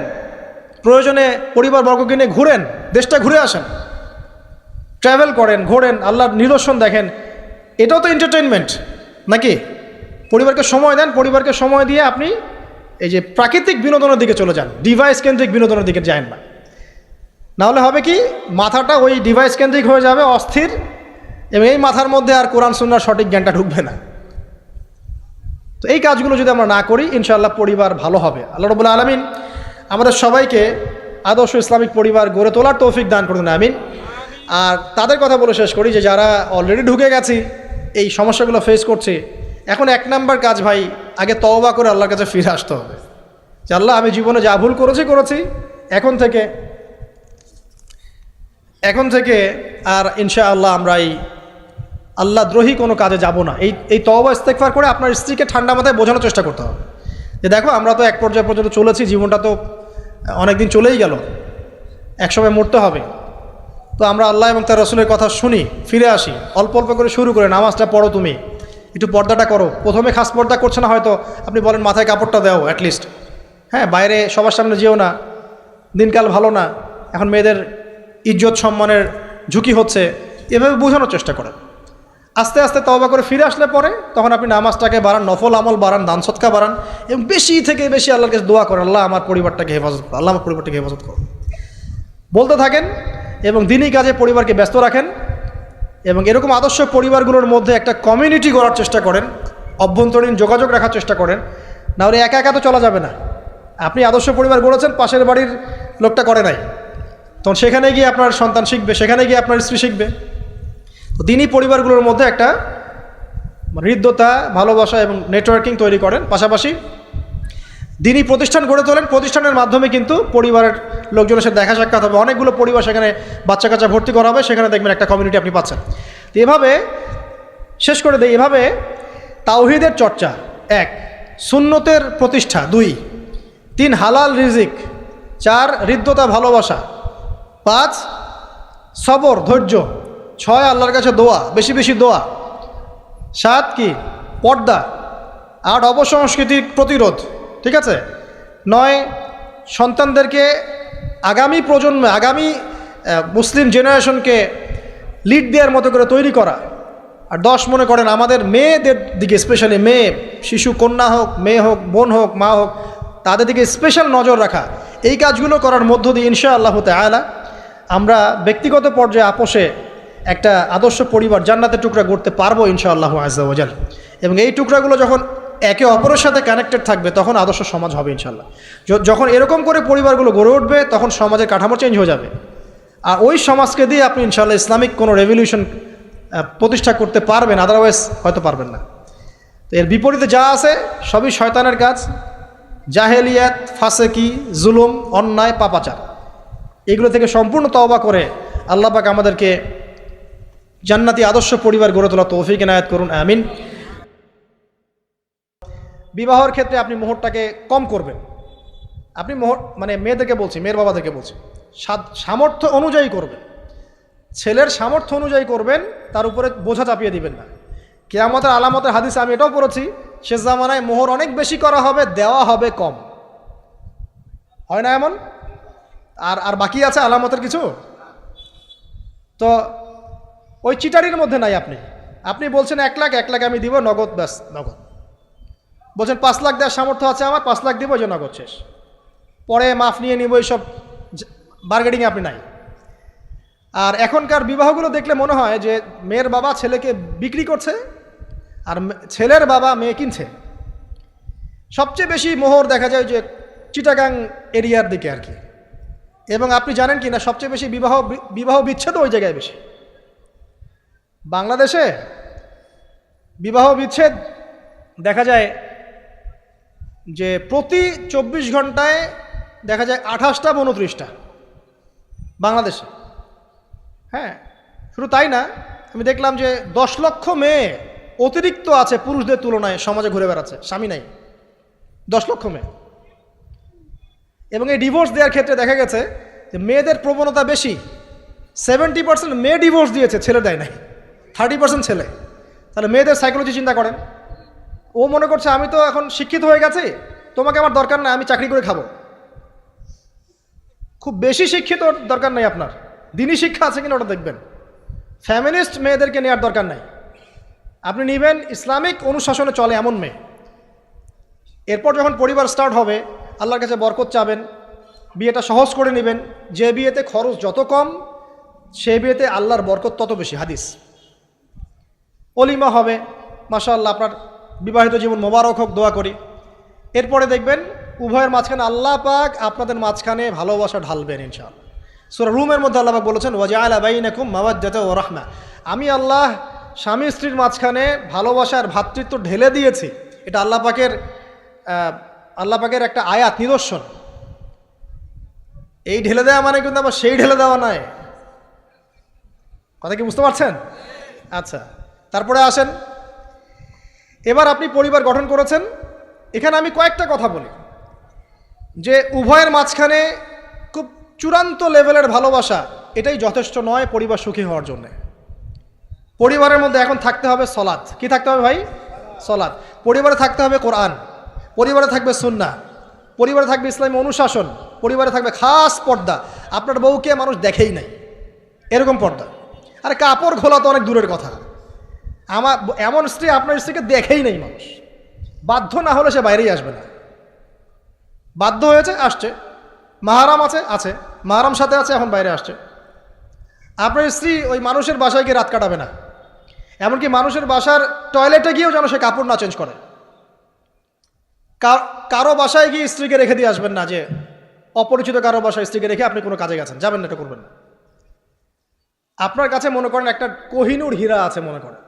Speaker 1: প্রয়োজনে পরিবারবর্গকে নিয়ে ঘুরেন, দেশটা ঘুরে আসেন, ট্রাভেল করেন, ঘোরেন, আল্লাহর নিদর্শন দেখেন, এটাও তো এন্টারটেইনমেন্ট নাকি? পরিবারকে সময় দেন, পরিবারকে সময় দিয়ে আপনি এই যে প্রাকৃতিক বিনোদনের দিকে চলে যান, ডিভাইস কেন্দ্রিক বিনোদনের দিকে যান না। নাহলে হবে কি, মাথাটা ওই ডিভাইস কেন্দ্রিক হয়ে যাবে, অস্থির, এবং এই মাথার মধ্যে আর কোরআন সুন্নাহর সঠিক জ্ঞানটা ঢুকবে না। তো এই কাজগুলো যদি আমরা না করি, ইনশাআল্লাহ পরিবার ভালো হবে। আল্লাহ রাব্বুল আলামিন আমাদের সবাইকে আদর্শ ইসলামিক পরিবার গড়ে তোলার তৌফিক দান করুন, আমিন। আর তাদের কথা বলে শেষ করি যে যারা অলরেডি ঢুকে গেছি, এই সমস্যাগুলো ফেস করছি, এখন 1 নাম্বার কাজ ভাই, আগে তওবা করে আল্লাহর কাছে ফিরে আসতে হবে যে আল্লাহ, আমি জীবনে যা ভুল করেছি, এখন থেকে আর ইনশাআল্লাহ আমরা এই আল্লাহদ্রোহী কোনো কাজে যাব না। এই তওবা ইস্তেগফার করে আপনার স্ত্রীকে ঠান্ডা মাথায় বোঝানোর চেষ্টা করতে হবে যে দেখো, আমরা তো এক পর্যায় পর্যন্ত চলেছি, জীবনটা তো অনেক দিন চলেই গেল, একসময় মরতে হবে। তো আমরা আল্লাহ এবং তার রাসূলের কথা শুনি, ফিরে আসি, অল্প অল্প করে শুরু করে নামাজটা পড়ো, তুমি একটু পর্দাটা করো। প্রথমে খাস পর্দা করছে না হয়তো, আপনি বলেন মাথায় কাপড়টা দাও অ্যাটলিস্ট, হ্যাঁ, বাইরে সবার সামনে যেও না, দিনকাল ভালো না, এখন মেয়েদের ইজ্জত সম্মানের ঝুঁকি হচ্ছে, এভাবে বোঝানোর চেষ্টা করেন। আস্তে আস্তে তওবা করে ফিরে আসলে পরে তখন আপনি নামাজটাকে বাড়ান, নফল আমল বাড়ান, দান সদকা বাড়ান, এবং বেশি থেকে বেশি আল্লাহর কাছে দোয়া করেন, আল্লাহ আমার পরিবারটাকে হেফাজত করো, আল্লাহ আমার পরিবারটাকে হেফাজত করো, বলতে থাকেন। এবং দিনই কাজে পরিবারকে ব্যস্ত রাখেন, এবং এরকম আদর্শ পরিবারগুলোর মধ্যে একটা কমিউনিটি গড়ার চেষ্টা করেন, অভ্যন্তরীণ যোগাযোগ রাখার চেষ্টা করেন। নাহলে একা একা তো চলা যাবে না। আপনি আদর্শ পরিবার গড়েছেন, পাশের বাড়ির লোকটা করে নাই, তখন সেখানে গিয়ে আপনার সন্তান শিখবে, সেখানে গিয়ে আপনার স্ত্রী শিখবে। তো দিনই পরিবারগুলোর মধ্যে একটা হৃদ্যতা, ভালোবাসা এবং নেটওয়ার্কিং তৈরি করেন। পাশাপাশি দিনই প্রতিষ্ঠান গড়ে তোলেন, প্রতিষ্ঠানের মাধ্যমে কিন্তু পরিবারের লোকজনের সাথে দেখা সাক্ষাৎ হবে, অনেকগুলো পরিবার সেখানে বাচ্চা কাচ্চা ভর্তি করা হবে, সেখানে দেখবেন একটা কমিউনিটি আপনি পাচ্ছেন। তো এভাবে শেষ করে দেয়, এভাবে তাওহীদের চর্চা 1, সুন্নতের প্রতিষ্ঠা 2, 3 হালাল রিজিক, 4 হৃদ্যতা ভালোবাসা, 5 সবর ধৈর্য, 6 আল্লাহর কাছে দোয়া, বেশি বেশি দোয়া, 7 কি পর্দা, 8 অপসংস্কৃতির প্রতিরোধ, ঠিক আছে, 9 সন্তানদেরকে আগামী প্রজন্মে, আগামী মুসলিম জেনারেশনকে লিড দেওয়ার মতো করে তৈরি করা, আর 10 মনে করেন আমাদের মেয়েদের দিকে, স্পেশালি মেয়ে শিশু, কন্যা হোক, মেয়ে হোক, বোন হোক, মা হোক, তাদের দিকে স্পেশাল নজর রাখা। এই কাজগুলো করার মধ্য দিয়ে ইনশাআল্লাহ তাআলা আমরা ব্যক্তিগত পর্যায়ে আপোষে একটা আদর্শ পরিবার, জান্নাতের টুকরা গড়তে পারবো ইনশাআল্লাহ আযজা ওয়া জাল। এবং এই টুকরাগুলো যখন একে অপরের সাথে কানেক্টেড থাকবে, তখন আদর্শ সমাজ হবে ইনশাল্লাহ। যখন এরকম করে পরিবারগুলো গড়ে উঠবে, তখন সমাজের কাঠামো চেঞ্জ হয়ে যাবে। আর ওই সমাজকে দিয়ে আপনি ইনশাল্লাহ ইসলামিক কোনো রেভলিউশন প্রতিষ্ঠা করতে পারবেন, আদারওয়াইজ হয়তো পারবেন না। তো এর বিপরীতে যা আছে সবই শয়তানের কাজ, জাহেলিয়াত, ফাসেকি, জুলুম, অন্যায়, পাপাচার। এগুলো থেকে সম্পূর্ণ তওবা করে আল্লাহ পাক আমাদেরকে জান্নাতি আদর্শ পরিবার গড়ে তোলা তৌফিক এনায়েত করুন, আমিন। বিবাহের ক্ষেত্রে আপনি মোহরটাকে কম করবেন। আপনি মোহর মানে মেয়েদেরকে বলছি, মেয়ের বাবাদেরকে বলছি, সামর্থ্য অনুযায়ী করবেন। ছেলের সামর্থ্য অনুযায়ী করবেন, তার উপরে বোঝা চাপিয়ে দিবেন না। কিয়ামতের আলামতের হাদিসে আমি এটাও পড়েছি, শেষ জামানায় মোহর অনেক বেশি করা হবে, দেওয়া হবে কম। হয় না এমন? আর বাকি আছে আলামতের কিছু। তো ওই চিটারির মধ্যে নাই। আপনি বলছেন 1 লাখ, 1 লাখ আমি দিব নগদ, ব্যাস নগদ। বলছেন 5 লাখ দেওয়ার সামর্থ্য আছে আমার, 5 লাখ দিব, যে নগদ শেষ, পরে মাফ নিয়ে নিব, এইসব বার্গেনিংয়ে আপনি নাই। আর এখনকার বিবাহগুলো দেখলে মনে হয় যে মেয়ের বাবা ছেলেকে বিক্রি করছে আর ছেলের বাবা মেয়ে কিনছে। সবচেয়ে বেশি মোহর দেখা যায় যে চিটাগাং এরিয়ার দিকে আর কি। এবং আপনি জানেন কি না, সবচেয়ে বেশি বিবাহ বিচ্ছেদ ওই জায়গায় বেশি। বাংলাদেশে বিবাহ বিচ্ছেদ দেখা যায় যে প্রতি 24 ঘন্টায় দেখা যায় 28টা বা 29টা বাংলাদেশে। হ্যাঁ, শুধু তাই না, আমি দেখলাম যে 10 লক্ষ মেয়ে অতিরিক্ত আছে পুরুষদের তুলনায়, সমাজে ঘুরে বেড়াচ্ছে, স্বামী নাই। 10 লক্ষ মেয়ে। এবং এই ডিভোর্স দেওয়ার ক্ষেত্রে দেখা গেছে যে মেয়েদের প্রবণতা বেশি। 70% মেয়ে ডিভোর্স দিয়েছে, ছেলে দেয় নাই, 30% ছেলে। তাহলে মেয়েদের সাইকোলজি চিন্তা করেন। ও মনে করছে আমি তো এখন শিক্ষিত হয়ে গেছি, তোমাকে আমার দরকার নাই, আমি চাকরি করে খাবো। খুব বেশি শিক্ষিত দরকার নাই আপনার, দিনী শিক্ষা আছে কিনা ওটা দেখবেন। ফ্যামিলিস্ট মেয়েদেরকে নেওয়ার দরকার নাই, আপনি নেবেন ইসলামিক অনুশাসনে চলে এমন মেয়ে। এরপর যখন পরিবার স্টার্ট হবে, আল্লাহর কাছে বরকত চাবেন, বিয়েটা সহজ করে নেবেন। যে বিয়েতে খরচ যত কম, সে বিয়েতে আল্লাহর বরকত তত বেশি। হাদিস। অলিমা হবে, মাশাআল্লাহ, আপনার বিবাহিত জীবন মোবারক হোক, দোয়া করি। এরপরে দেখবেন উভয়ের মাঝখানে আল্লাহ পাক আপনাদের মাঝখানে ভালোবাসা ঢালবেন ইনশাআল্লাহ। সূরা রুমের মধ্যে আল্লাহ পাক বলেছেন, ওয়াজআলা বাইনাকুম মাওয়াদ্দাতা ওয়া রাহমা, আমি আল্লাহ স্বামী স্ত্রীর মাঝখানে ভালোবাসার ভ্রাতৃত্ব ঢেলে দিয়েছি। এটা আল্লাহ পাকের একটা আয়াত, নিদর্শন। এই ঢেলে দেওয়া মানে কিন্তু আবার সেই ঢেলে দেওয়া নয়। কথা কি বুঝতে পারছেন? আচ্ছা, তারপরে আসেন, এবার আপনি পরিবার গঠন করেছেন। এখানে আমি কয়েকটা কথা বলি যে উভয়ের মাঝখানে খুব চূড়ান্ত লেভেলের ভালোবাসা এটাই যথেষ্ট নয় পরিবার সুখী হওয়ার জন্য। পরিবারের মধ্যে এখন থাকতে হবে সলাত। কি থাকতে হবে ভাই? সলাত। পরিবারে থাকতে হবে কোরআন, পরিবারে থাকবে সুন্নাহ, পরিবারে থাকবে ইসলামী অনুশাসন, পরিবারে থাকবে খাস পর্দা। আপনার বউকে মানুষ দেখেই নাই, এরকম পর্দা। আর কাপড় খোলা তো অনেক দূরের কথা। আমার এমন স্ত্রী আপনার স্ত্রীকে দেখেই নেই মানুষ, বাধ্য না হলে সে বাইরেই আসবে না। বাধ্য হয়েছে, আসছে, মাহারাম আছে, মাহারাম সাথে আছে, এখন বাইরে আসছে। আপনার স্ত্রী ওই মানুষের বাসায় গিয়ে রাত কাটাবে না, এমনকি মানুষের বাসার টয়লেটে গিয়েও যেন সে কাপড় না চেঞ্জ করে। কারো বাসায় গিয়ে স্ত্রীকে রেখে দিয়ে আসবেন না, যে অপরিচিত কারো বাসায় স্ত্রীকে রেখে আপনি কোনো কাজে গেছেন, যাবেন না, এটা করবেন না। আপনার কাছে মনে করেন একটা কোহিনূর হীরা আছে, মনে করেন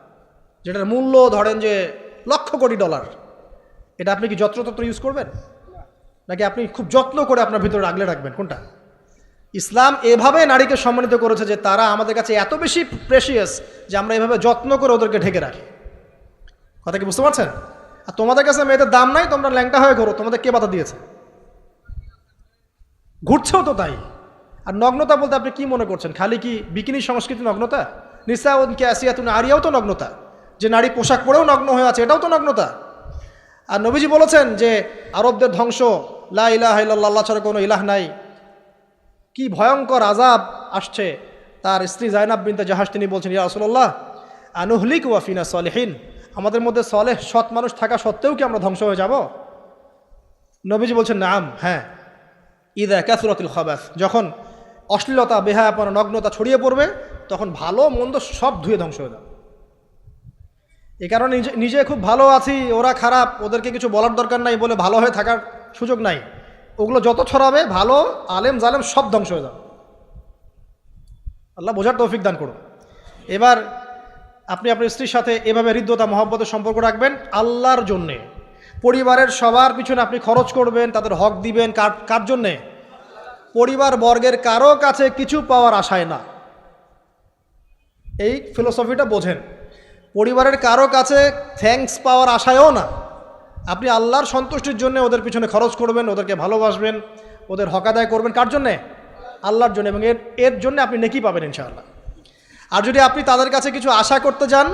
Speaker 1: যেটার মূল্য ধরেন যে লক্ষ কোটি ডলার, এটা আপনি কি যত্রতত্র ইউজ করবেন, নাকি আপনি খুব যত্ন করে আপনার ভিতরে আগলে রাখবেন? কোনটা? ইসলাম এভাবে নারীকে সম্মানিত করেছে যে তারা আমাদের কাছে এত বেশি প্রেশিয়াস যে আমরা এভাবে যত্ন করে ওদেরকে ঢেকে রাখি। কথা কি বুঝতে পারছেন? আর তোমাদের কাছে মেয়েদের দাম নাই, তোমরা ল্যাংটা হয়ে ঘোরো, তোমাদের কে বাধা দিয়েছে? ঘুরছেও তো তাই। আর নগ্নতা বলতে আপনি কি মনে করছেন? খালি কি বিকিনি সংস্কৃতি নগ্নতা? নিসাউন কাসিয়াতুন আরিয়াও তো নগ্নতা, যে নারী পোশাক পরেও নগ্ন হয়ে আছে, এটাও তো নগ্নতা। আর নবীজি বলেছেন যে আরবদের ধ্বংস, লা ইলাহা ইল্লাল্লাহ, আল্লাহ ছাড়া কোনো ইলাহ নাই। কি ভয়ঙ্কর আযাব আসছে। তার স্ত্রী জায়নাব বিনতে জাহাশ তিনি বলছেন, ইয়া রাসূলুল্লাহ আনুহলিক ওয়া ফিনা সালিহিন, আমাদের মধ্যে সলেহ সৎ মানুষ থাকা সত্ত্বেও কি আমরা ধ্বংস হয়ে যাব? নবীজি বলছেন, নাম, হ্যাঁ। ইদা কাসুরাতুল খাবাস, যখন অশ্লীলতা, বেহায়াপনা, নগ্নতা ছড়িয়ে পড়বে, তখন ভালো মন্দ সব ধুয়ে ধ্বংস হয়ে যাবে। এই কারণে নিজে খুব ভালো আছি, ওরা খারাপ, ওদেরকে কিছু বলার দরকার নাই বলে ভালো হয়ে থাকার সুযোগ নাই। ওগুলো যত ছড়াবে ভালো আলেম জালেম সব ধ্বংস হয়ে যাবে। আল্লাহ বোঝার তৌফিক দান করুন। এবার আপনি আপনার স্ত্রীর সাথে এভাবে হৃদ্যতা মহব্বতের সম্পর্ক রাখবেন আল্লাহর জন্যে। পরিবারের সবার পিছনে আপনি খরচ করবেন, তাদের হক দিবেন। কার জন্যে? পরিবার বর্গের কারো কাছে কিছু পাওয়ার আশায় না। এই ফিলোসফিটা বোঝেন। পরিবারের কারো কাছে থ্যাঙ্কস পাওয়ার আশায়ও না। আপনি আল্লাহর সন্তুষ্টির জন্য ওদের পিছনে খরচ করবেন, ওদেরকে ভালোবাসবেন, ওদের হক আদায় করবেন। কার জন্যে? আল্লাহর জন্য। এবং এর জন্য আপনি নেকি পাবেন ইনশাআল্লাহ। আর যদি আপনি তাদের কাছে কিছু আশা করতে যান,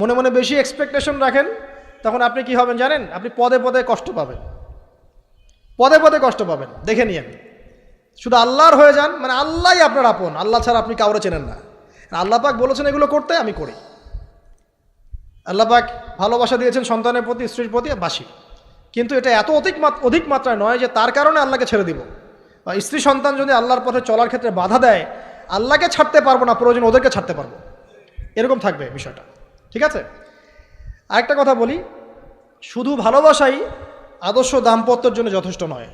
Speaker 1: মনে মনে বেশি এক্সপেকটেশন রাখেন, তখন আপনি কি হবেন জানেন? আপনি পদে পদে কষ্ট পাবেন, পদে পদে কষ্ট পাবেন। দেখে নিয়েন, শুধু আল্লাহর হয়ে যান, মানে আল্লাহই আপনার আপন, আল্লাহ ছাড়া আপনি কাউরে চেনেন না। আল্লাহ পাক বলেছেন এগুলো করতে, আমি করি। আল্লাহ পাক ভালোবাসা দিয়েছেন সন্তানের প্রতি, স্ত্রীর প্রতি, বাসি। কিন্তু এটা এত অধিক মাত্রায় নয় যে তার কারণে আল্লাহকে ছেড়ে দিব। বা স্ত্রী সন্তান যদি আল্লাহর পথে চলার ক্ষেত্রে বাধা দেয়, আল্লাহকে ছাড়তে পারবো না, প্রয়োজন ওদেরকে ছাড়তে পারবো, এরকম থাকবে বিষয়টা। ঠিক আছে? আরেকটা কথা বলি, শুধু ভালোবাসাই আদর্শ দাম্পত্যের জন্য যথেষ্ট নয়।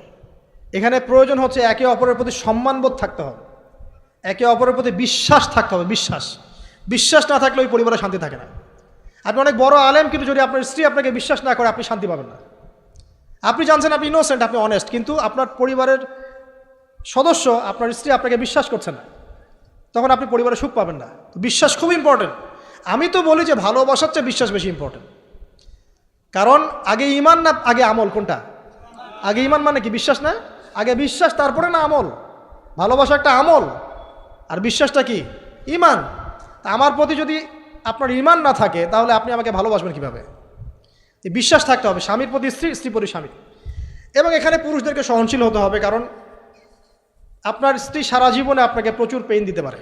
Speaker 1: এখানে প্রয়োজন হচ্ছে একে অপরের প্রতি সম্মানবোধ থাকতে হবে, একে অপরের প্রতি বিশ্বাস থাকতে হবে। বিশ্বাস না থাকলে ওই পরিবারে শান্তি থাকে না। আপনি অনেক বড় আলেম, কিন্তু যদি আপনার স্ত্রী আপনাকে বিশ্বাস না করে, আপনি শান্তি পাবেন না। আপনি জানছেন আপনি ইনোসেন্ট, আপনি অনেস্ট, কিন্তু আপনার পরিবারের সদস্য, আপনার স্ত্রী আপনাকে বিশ্বাস করছে না, তখন আপনি পরিবারে সুখ পাবেন না। বিশ্বাস খুব ইম্পর্টেন্ট। আমি তো বলি যে ভালোবাসার চেয়ে বিশ্বাস বেশি ইম্পর্টেন্ট। কারণ আগে ইমান না আগে আমল? কোনটা আগে? ইমান মানে কি? বিশ্বাস না? আগে বিশ্বাস, তারপরে না আমল? ভালোবাসা একটা আমল, আর বিশ্বাসটা কি? ইমান। আমার প্রতি যদি আপনার ইমান না থাকে, তাহলে আপনি আমাকে ভালোবাসবেন কিভাবে? বিশ্বাস থাকতে হবে, স্বামীর প্রতি স্ত্রী, স্ত্রী প্রতি স্বামী। এবং এখানে পুরুষদেরকে সহনশীল হতে হবে, কারণ আপনার স্ত্রী সারা জীবনে আপনাকে প্রচুর পেইন দিতে পারে,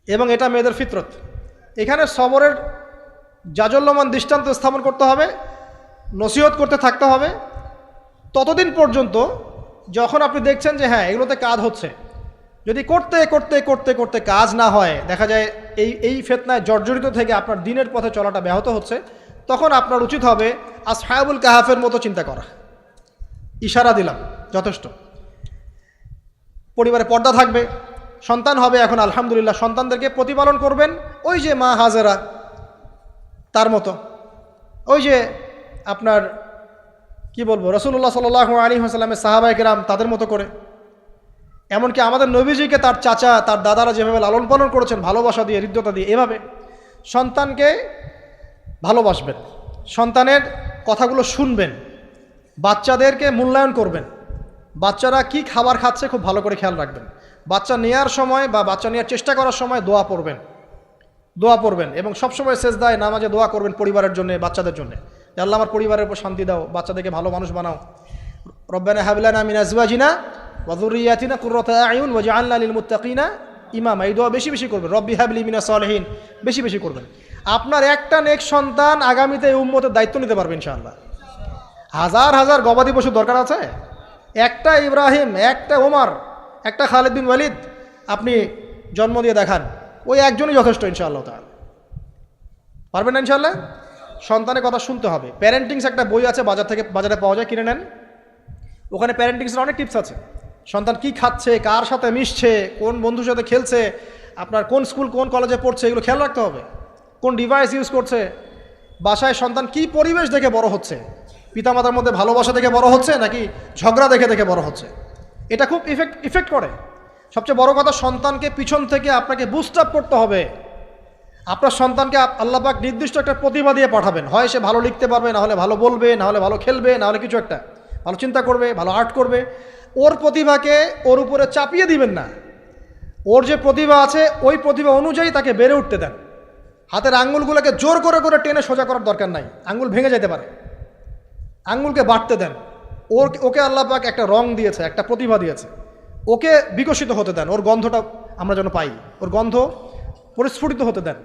Speaker 1: এবং এটা মেয়েদের ফিতরত। এখানে সবরের জাজল্যমান দৃষ্টান্ত স্থাপন করতে হবে, নসিহত করতে থাকতে হবে ততদিন পর্যন্ত যখন আপনি দেখছেন যে হ্যাঁ এগুলোতে কাজ হচ্ছে। যদি করতে করতে করতে করতে কাজ না হয়, দেখা যায় এই ফিতনায় জর্জরিত থেকে আপনার দিনের পথে চলাটা ব্যাহত হচ্ছে, তখন আপনার উচিত হবে আসহাবুল কাহাফের মতো চিন্তা করা। ইশারা দিলাম, যথেষ্ট। পরিবারে পর্দা থাকবে, সন্তান হবে। এখন আলহামদুলিল্লাহ সন্তানদেরকে প্রতিপালন করবেন ওই যে মা হাজেরা তার মতো, ওই যে আপনার কি বলবো, রাসূলুল্লাহ সাল্লাল্লাহু আলাইহি ওয়াসাল্লামের সাহাবায়ে কেরাম তাদের মতো করে। এমনকি আমাদের নবীজিকে তার চাচা, তার দাদারা যেভাবে লালন পালন করেছেন ভালোবাসা দিয়ে, হৃদ্যতা দিয়ে, এভাবে সন্তানকে ভালোবাসবেন, সন্তানের কথাগুলো শুনবেন, বাচ্চাদেরকে মূল্যায়ন করবেন। বাচ্চারা কি খাবার খাচ্ছে খুব ভালো করে খেয়াল রাখবেন। বাচ্চা নেওয়ার সময় বা বাচ্চা নেওয়ার চেষ্টা করার সময় দোয়া পড়বেন, এবং সবসময় সেজদায় নামাজে দোয়া করবেন পরিবারের জন্য, বাচ্চাদের জন্য, যে আল্লাহ আমার পরিবারের উপর শান্তি দাও, বাচ্চাদেরকে ভালো মানুষ বানাও। রব্বানা হাব লানা মিন আজওয়াজিনা ওয়া যুররিয়াতিনা কুররাতা আয়ুন ওয়াজআলনা লিল মুত্তাকিনা ইমামা। এই দোয়া বেশি বেশি করবেন। রব্বি হাবলি মিনাস সালিহিন বেশি বেশি করবেন। আপনার একটা নেক সন্তান আগামীতে এই উম্মতের দায়িত্ব নিতে পারবে ইনশাআল্লাহ। হাজার হাজার গবাদি পশু দরকার আছে? একটা ইব্রাহিম, একটা ওমর, একটা খালিদ বিন ওয়ালিদ আপনি জন্ম দিয়ে দেখান, ওই একজনই যথেষ্ট ইনশাআল্লাহ তাআলা। পারবেন না ইনশাআল্লাহ? সন্তানের কথা শুনতে হবে। প্যারেন্টিংস একটা বই আছে, বাজারে পাওয়া যায়, কিনে নেন। ওখানে প্যারেন্টিংসের অনেক টিপস আছে। সন্তান কি খাচ্ছে, কার সাথে মিশছে, কোন বন্ধুর সাথে খেলছে, আপনার কোন স্কুল কোন কলেজে পড়ছে, এগুলো খেয়াল রাখতে হবে। কোন ডিভাইস ইউজ করছে, বাসায় সন্তান কি পরিবেশ দেখে বড় হচ্ছে, পিতামাতার মধ্যে ভালোবাসা দেখে বড় হচ্ছে নাকি ঝগড়া দেখে দেখে বড় হচ্ছে, এটা খুব ইফেক্ট করে। সবচেয়ে বড় কথা, সন্তানকে পিছন থেকে আপনাকে বুস্ট আপ করতে হবে। আপনার সন্তানকে আল্লাহ পাক নির্দিষ্ট একটা প্রতিভা দিয়ে পাঠাবেন। হয় সে ভালো লিখতে পারবে, না হলে ভালো বলবে, না হলে ভালো খেলবে, না হলে কিছু একটা ভালো চিন্তা করবে, ভালো আর্ট করবে। ওর প্রতিভাকে ওর উপরে চাপিয়ে দিবেন না। ওর যে প্রতিভা আছে ওই প্রতিভা অনুযায়ী তাকে বেড়ে উঠতে দেন। হাতের আঙ্গুলগুলোকে জোর করে করে টেনে সোজা করার দরকার নাই, আঙ্গুল ভেঙে যেতে পারে। আঙ্গুলকে বাড়তে দেন। ওকে আল্লাহ পাক একটা রং দিয়েছে, একটা প্রতিভা দিয়েছে, ওকে বিকশিত হতে দেন। ওর গন্ধটা আমরা যেন পাই, ওর গন্ধ পরিস্ফুটিত হতে দেন।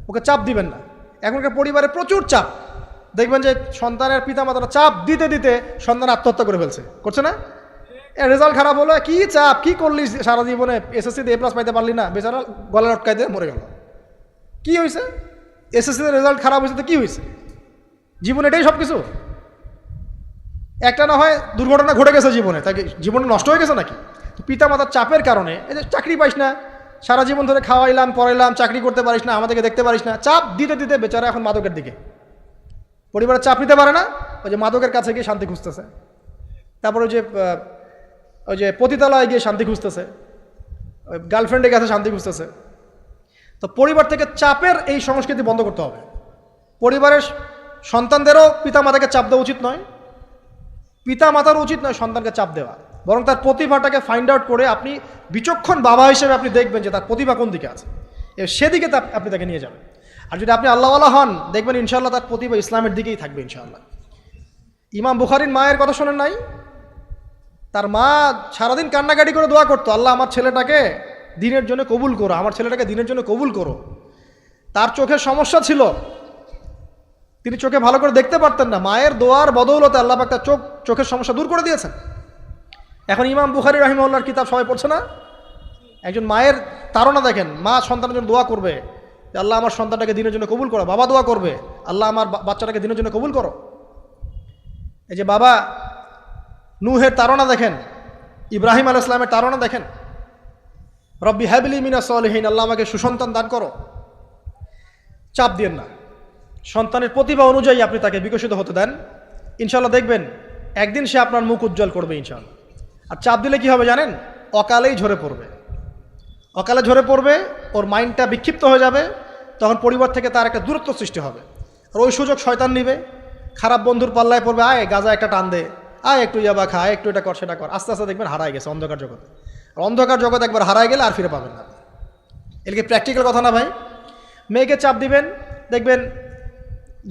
Speaker 1: ওকে চাপ দিবেন না। এখনকার পরিবারে প্রচুর চাপ, দেখবেন যে সন্তানের পিতামাতারা চাপ দিতে দিতে সন্তান আত্মহত্যা করে ফেলছে, করছে না? রেজাল্ট খারাপ হলো, কি চাপ, কি করলি সারা জীবনে, এসএসসিতে A+ পাইতে পারলি না, বেচারা গলা লটকাইতে মরে গেল। কি হয়েছে? এসএসসিতে রেজাল্ট খারাপ হয়েছে তো কী হয়েছে? জীবনে এটাই সব কিছু? একটা না হয় দুর্ঘটনা ঘটে গেছে জীবনে, তাকে জীবনটা নষ্ট হয়ে গেছে নাকি? তো পিতা মাতার চাপের কারণে এই যে চাকরি পাইস না, সারা জীবন ধরে খাওয়াইলাম পড়াইলাম, চাকরি করতে পারিস না, আমাদেরকে দেখতে পারিস না, চাপ দিতে দিতে বেচারা এখন মাদকের দিকে। পরিবারের চাপ নিতে পারে না, ওই যে মাদকের কাছে গিয়ে শান্তি খুঁজতেছে, তারপর ওই যে পতিতালয়ে গিয়ে শান্তি খুঁজতেছে, ওই গার্লফ্রেন্ডের কাছে শান্তি খুঁজতেছে। তো পরিবার থেকে চাপের এই সংস্কৃতি বন্ধ করতে হবে। পরিবারের সন্তানদেরও পিতা মাতাকে চাপ দেওয়া উচিত নয়, পিতা মাতার উচিত নয় সন্তানকে চাপ দেওয়া, বরং তার প্রতিভাটাকে ফাইন্ড আউট করে আপনি বিচক্ষণ বাবা হিসেবে আপনি দেখবেন যে তার প্রতিভা কোন দিকে আছে, সেদিকে আপনি তাকে নিয়ে যাবেন। আর যদি আপনি আল্লাহওয়ালা হন, দেখবেন ইনশাআল্লাহ তার প্রতিভা ইসলামের দিকেই থাকবে ইনশাআল্লাহ। ইমাম বুখারীর মায়ের কথা শোনেন নাই? তার মা সারাদিন কান্নাকাটি করে দোয়া করতো, আল্লাহ আমার ছেলেটাকে দিনের জন্য কবুল করো, আমার ছেলেটাকে দিনের জন্য কবুল করো। তার চোখের সমস্যা ছিল, তিনি চোখে ভালো করে দেখতে পারতেন না, মায়ের দোয়ার বদৌলতে আল্লাহ পাক তার চোখের সমস্যা দূর করে দিয়েছেন। এখন ইমাম বুখারী রাহিমাহুল্লাহর কিতাব সবাই পড়ছে না? একজন মায়ের তাড়না দেখেন, মা সন্তানের জন্য দোয়া করবে যে আল্লাহ আমার সন্তানটাকে দিনের জন্য কবুল করো, বাবা দোয়া করবে আল্লাহ আমার বাচ্চাটাকে দিনের জন্য কবুল করো। এই যে বাবা নূহের তাড়না দেখেন, ইব্রাহিম আলাইহিস সালামের তাড়না দেখেন, রব্বি হাবলি মিনাস সলিহিন, আল্লাহ আমাকে সুসন্তান দান করো। চাপ দিয়েন না, সন্তানের প্রতিভা অনুযায়ী আপনি তাকে বিকশিত হতে দেন, ইনশাআল্লাহ দেখবেন একদিন সে আপনার মুখ উজ্জ্বল করবে ইনশাআল্লাহ। আর চাপ দিলে কি হবে জানেন? অকালেই ঝরে পড়বে, অকালে ঝরে পড়বে, ওর মাইন্ডটা বিক্ষিপ্ত হয়ে যাবে, তখন পরিবার থেকে তার একটা দূরত্ব সৃষ্টি হবে। আর ওই সুযোগ শয়তান নিবে, খারাপ বন্ধুর পাল্লায় পড়বে, আয় গাঁজা একটা টান দে, আয় একটু ইয়াবা খা, আয় একটু এটা কর সেটা কর, আস্তে আস্তে দেখবেন হারায় গেছে অন্ধকার জগতে। আর অন্ধকার জগৎ একবার হারায় গেলে আর ফিরে পাবেন না। এর কি প্র্যাকটিক্যাল কথা না ভাই? মেয়েকে চাপ দিবেন, দেখবেন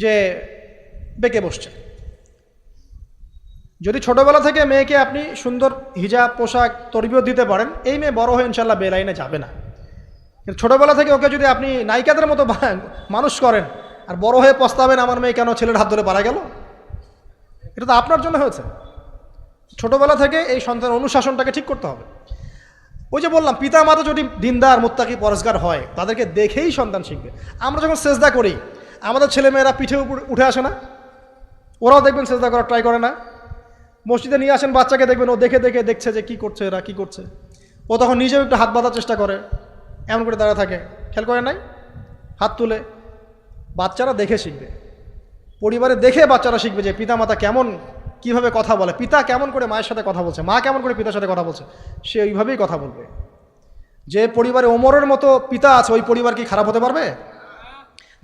Speaker 1: যে বেঁকে বসছে। যদি ছোটোবেলা থেকে মেয়েকে আপনি সুন্দর হিজাব পোশাক তরবিয়ত দিতে পারেন, এই মেয়ে বড় হয়ে ইনশাল্লাহ বেলাইনে যাবে না। কিন্তু ছোটোবেলা থেকে ওকে যদি আপনি নায়িকাদের মতো মানুষ করেন আর বড় হয়ে পস্তাবেন আমার মেয়ে কেন ছেলের হাত ধরে পারা গেল, এটা তো আপনার জন্য হয়েছে। ছোটোবেলা থেকে এই সন্তান অনুশাসনটাকে ঠিক করতে হবে। ওই যে বললাম, পিতা মাতা যদি দিনদার মুত্তাকি পরেজগার হয়, তাদেরকে দেখেই সন্তান শিখবে। আমরা যখন সেজদা করি, আমাদের ছেলেমেয়েরা পিঠে উঠে আসে না? ওরাও দেখবেন সেজদা করার ট্রাই করে না? মসজিদে নিয়ে আসেন বাচ্চাকে, দেখবেন ও দেখে দেখে দেখছে যে কী করছে এরা, কী করছে, ও তখন নিজেও একটু হাত বাঁধার চেষ্টা করে, এমন করে দাঁড়া থাকে, খেয়াল করে নাই? হাত তুলে। বাচ্চারা দেখে শিখবে, পরিবারে দেখে বাচ্চারা শিখবে যে পিতা মাতা কেমন, কীভাবে কথা বলে, পিতা কেমন করে মায়ের সাথে কথা বলছে, মা কেমন করে পিতার সাথে কথা বলছে, সে ওইভাবেই কথা বলবে। যে পরিবারে ওমরের মতো পিতা আছে, ওই পরিবার কি খারাপ হতে পারবে?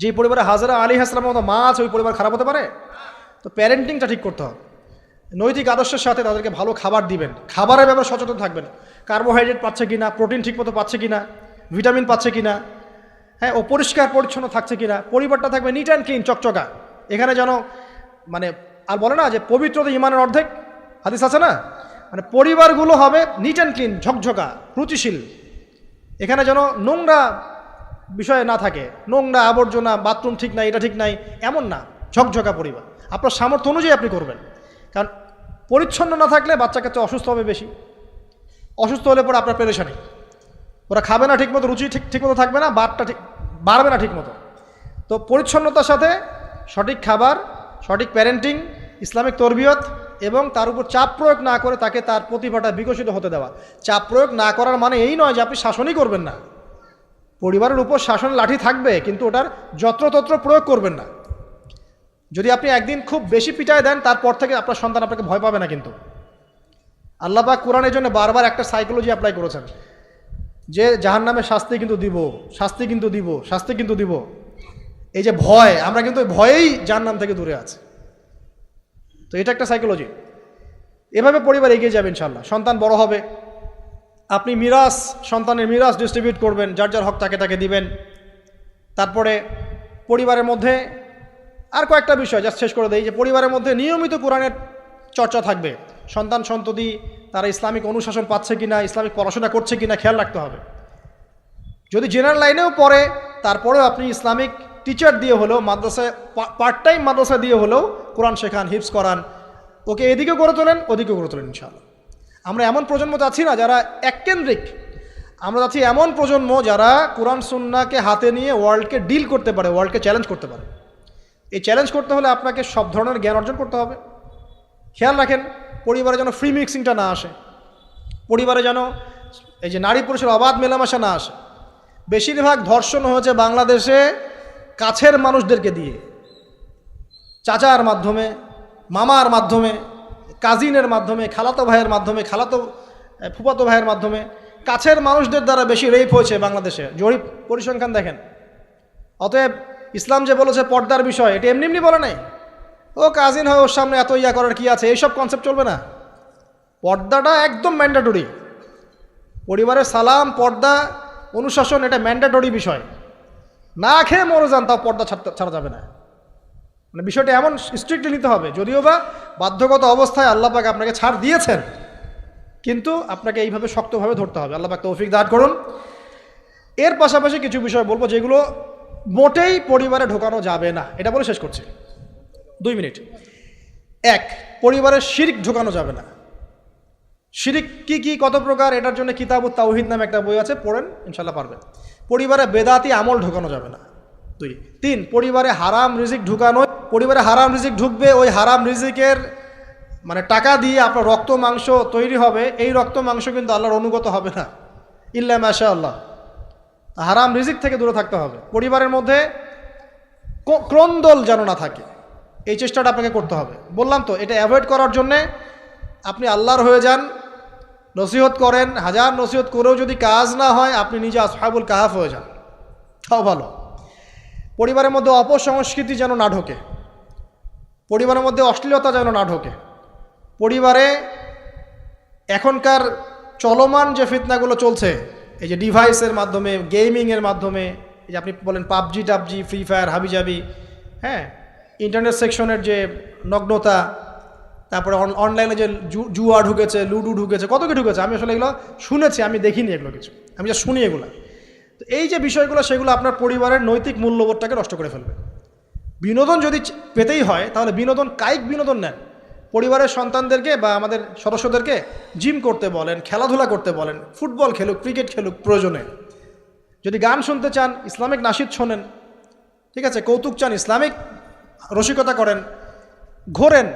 Speaker 1: যে পরিবারে হাজরা আলাইহিস সালামের মতো মা আছে, ওই পরিবার খারাপ হতে পারে? তো প্যারেন্টিংটা ঠিক করতে হবে, নৈতিক আদর্শের সাথে তাদেরকে ভালো খাবার দিবেন, খাবারের ব্যাপারে সচেতন থাকবেন, কার্বোহাইড্রেট পাচ্ছে কিনা, প্রোটিন ঠিকমতো পাচ্ছে কিনা, ভিটামিন পাচ্ছে কিনা, হ্যাঁ, ও পরিষ্কার পরিচ্ছন্ন থাকছে কিনা, পরিবারটা থাকবে নিট অ্যান্ড ক্লিন, চকচকা। এখানে যেন মানে আর বলে না যে পবিত্রতা ইমানের অর্ধেক, হাদিস আছে না? মানে পরিবারগুলো হবে নিট অ্যান্ড ক্লিন, ঝকঝকা, রুচিশীল। এখানে যেন নোংরা বিষয় না থাকে, নোংরা আবর্জনা, বাথরুম ঠিক নাই, এটা ঠিক নাই, এমন না, ঝকঝকা পরিবার। আপনার সামর্থ্য অনুযায়ী আপনি করবেন, কারণ পরিচ্ছন্ন না থাকলে বাচ্চা কাচ্চা অসুস্থ হবে বেশি, অসুস্থ হলে পরে আপনার পেরেশানি, ওরা খাবে না ঠিকমতো, রুচি ঠিকমতো থাকবে না, বাড়টা ঠিক বাড়বে না ঠিকমতো। তো পরিচ্ছন্নতার সাথে সঠিক খাবার, সঠিক প্যারেন্টিং, ইসলামিক তরবিয়ত এবং তার উপর চাপ প্রয়োগ না করে তাকে তার প্রতিভাটা বিকশিত হতে দেওয়া। চাপ প্রয়োগ না করার মানে এই নয় যে আপনি শাসনই করবেন না, পরিবারের উপর শাসন লাঠি থাকবে, কিন্তু ওটার যত্রতত্র প্রয়োগ করবেন না। যদি আপনি একদিন খুব বেশি পিটায় দেন, তারপর থেকে আপনার সন্তান আপনাকে ভয় পাবে না। কিন্তু আল্লাহ পাক কোরআনের জন্য বারবার একটা সাইকোলজি অ্যাপ্লাই করেছেন যে জাহান্নামের শাস্তি কিন্তু দিব, শাস্তি কিন্তু দিব, শাস্তি কিন্তু দিব। এই যে ভয়, আমরা কিন্তু ভয়েই জাহান্নাম থেকে দূরে আছি। তো এটা একটা সাইকোলজি। এভাবে পরিবার এগিয়ে যাবে ইনশাআল্লাহ। সন্তান বড় হবে, আপনি মিরাস, সন্তানের মিরাস ডিস্ট্রিবিউট করবেন, যার যার হক তাকে তাকে দিবেন। তারপরে পরিবারের মধ্যে আর কয়েকটা বিষয় জাস্ট শেষ করে দেই, যে পরিবারের মধ্যে নিয়মিত কোরআনের চর্চা থাকবে। সন্তান সন্ততি তারা ইসলামিক অনুশাসন পাচ্ছে কিনা, ইসলামিক পড়াশোনা করছে কিনা খেয়াল রাখতে হবে। যদি জেনারেল লাইনেও পড়ে, তারপরেও আপনি ইসলামিক টিচার দিয়ে হলেও, মাদ্রাসায় পার্ট টাইম মাদ্রাসা দিয়ে হলেও কোরআন শেখান, হিফজ করান, ওকে এদিকেও করে তোলেন, ওদিকেও করে তোলেন ইনশাআল্লাহ। আমরা এমন প্রজন্ম চাচ্ছি না যারা এককেন্দ্রিক। আমরা যাচ্ছি এমন প্রজন্ম যারা কোরআন সুন্নাহকে হাতে নিয়ে ওয়ার্ল্ডকে ডিল করতে পারে, ওয়ার্ল্ডকে চ্যালেঞ্জ করতে পারে। এই চ্যালেঞ্জ করতে হলে আপনাকে সব ধরনের জ্ঞান অর্জন করতে হবে। খেয়াল রাখেন পরিবারে যেন ফ্রি মিক্সিংটা না আসে, পরিবারে যেন এই যে নারী পুরুষের অবাধ মেলামেশা না আসে। বেশিরভাগ ধর্ষণ হয়েছে বাংলাদেশে কাছের মানুষদেরকে দিয়ে, চাচার মাধ্যমে, মামার মাধ্যমে, কাজিনের মাধ্যমে, খালাতো ভাইয়ের মাধ্যমে, ফুফাতো ভাইয়ের মাধ্যমে, কাছের মানুষদের দ্বারা বেশি রেপ হয়েছে বাংলাদেশে। জরিপ পরিসংখ্যান দেখেন। অতএব ইসলাম যে বলেছে পর্দার বিষয়, এটা এমনি এমনি বলে নাই। ও কাজিন হয়, ওর সামনে এত ইয়া করার কি আছে, এইসব কনসেপ্ট চলবে না। পর্দাটা একদম ম্যান্ডেটরি। পরিবারের সালাম, পর্দা, অনুশাসন, এটা ম্যান্ডেটরি বিষয়। না খেয়ে মরে যান তাও পর্দা ছাড়া যাবে না। মানে বিষয়টা এমন স্ট্রিক্টলি নিতে হবে। যদিও বা বাধ্যগত অবস্থায় আল্লাহ পাক আপনাকে ছাড় দিয়েছেন, কিন্তু আপনাকে এইভাবে শক্তভাবে ধরতে হবে। আল্লাহ পাক তৌফিক দান করুন। এর পাশাপাশি কিছু বিষয় বলবো যেগুলো মোটেই পরিবারে ঢোকানো যাবে না, এটা বলে শেষ করছি। 2 মিনিট। 1, পরিবারের শিরক ঢোকানো যাবে না। শিরক কি কি, কত প্রকার, এটার জন্য কিতাবুত তাওহীদ নামে একটা বই আছে, পড়েন, ইনশাল্লাহ পারবেন। পরিবারে বেদাতি আমল ঢোকানো যাবে না। 2, 3, পরিবারে হারাম রিজিক ঢুকানো। পরিবারে হারাম রিজিক ঢুকবে, ওই হারাম রিজিকের মানে টাকা দিয়ে আপনার রক্ত মাংস তৈরি হবে, এই রক্ত মাংস কিন্তু আল্লাহর অনুগত হবে না, ইল্লা মাশাআল্লাহ। হারাম রিজিক থেকে দূরে থাকতে হবে। পরিবারের মধ্যে ক্রন্দল যেন না থাকে, এই চেষ্টাটা আপনাকে করতে হবে। বললাম তো, এটা অ্যাভয়েড করার জন্যে আপনি আল্লাহর হয়ে যান, নসিহত করেন, হাজার নসিহত করেও যদি কাজ না হয়, আপনি নিজে আসহাবুল কাহাফ হয়ে যান, তাও ভালো। পরিবারের মধ্যে অপসংস্কৃতি যেন না ঢোকে, পরিবারের মধ্যে অশ্লীলতা যেন না ঢোকে। পরিবারে এখনকার চলমান যে ফিতনাগুলো চলছে, এই যে ডিভাইসের মাধ্যমে, গেমিংয়ের মাধ্যমে, এই যে আপনি বলেন পাবজি টাবজি, ফ্রি ফায়ার, হাবিজাবি, হ্যাঁ, ইন্টারনেট সেকশনের যে নগ্নতা, তারপরে অনলাইনে যে জুয়া ঢুকেছে, লুডু ঢুকেছে, কত কি ঢুকেছে। আমি আসলে এগুলো শুনেছি, আমি দেখিনি এগুলো কিছু, আমি যা শুনি এগুলো। তো এই যে বিষয়গুলো, সেগুলো আপনার পরিবারের নৈতিক মূল্যবোধটাকে নষ্ট করে ফেলবে। বিনোদন যদি পেতেই হয়, তাহলে বিনোদন, কায়িক বিনোদন নেন। পরিবারের সন্তানদেরকে বা আমাদের সদস্যদেরকে জিম করতে বলেন, খেলাধুলা করতে বলেন, ফুটবল খেলুক, ক্রিকেট খেলুক প্রয়োজনে। যদি গান শুনতে চান, ইসলামিক নাশিদ শোনেন, ঠিক আছে, কৌতুক চান, ইসলামিক রসিকতা করেন, ঘোরেন,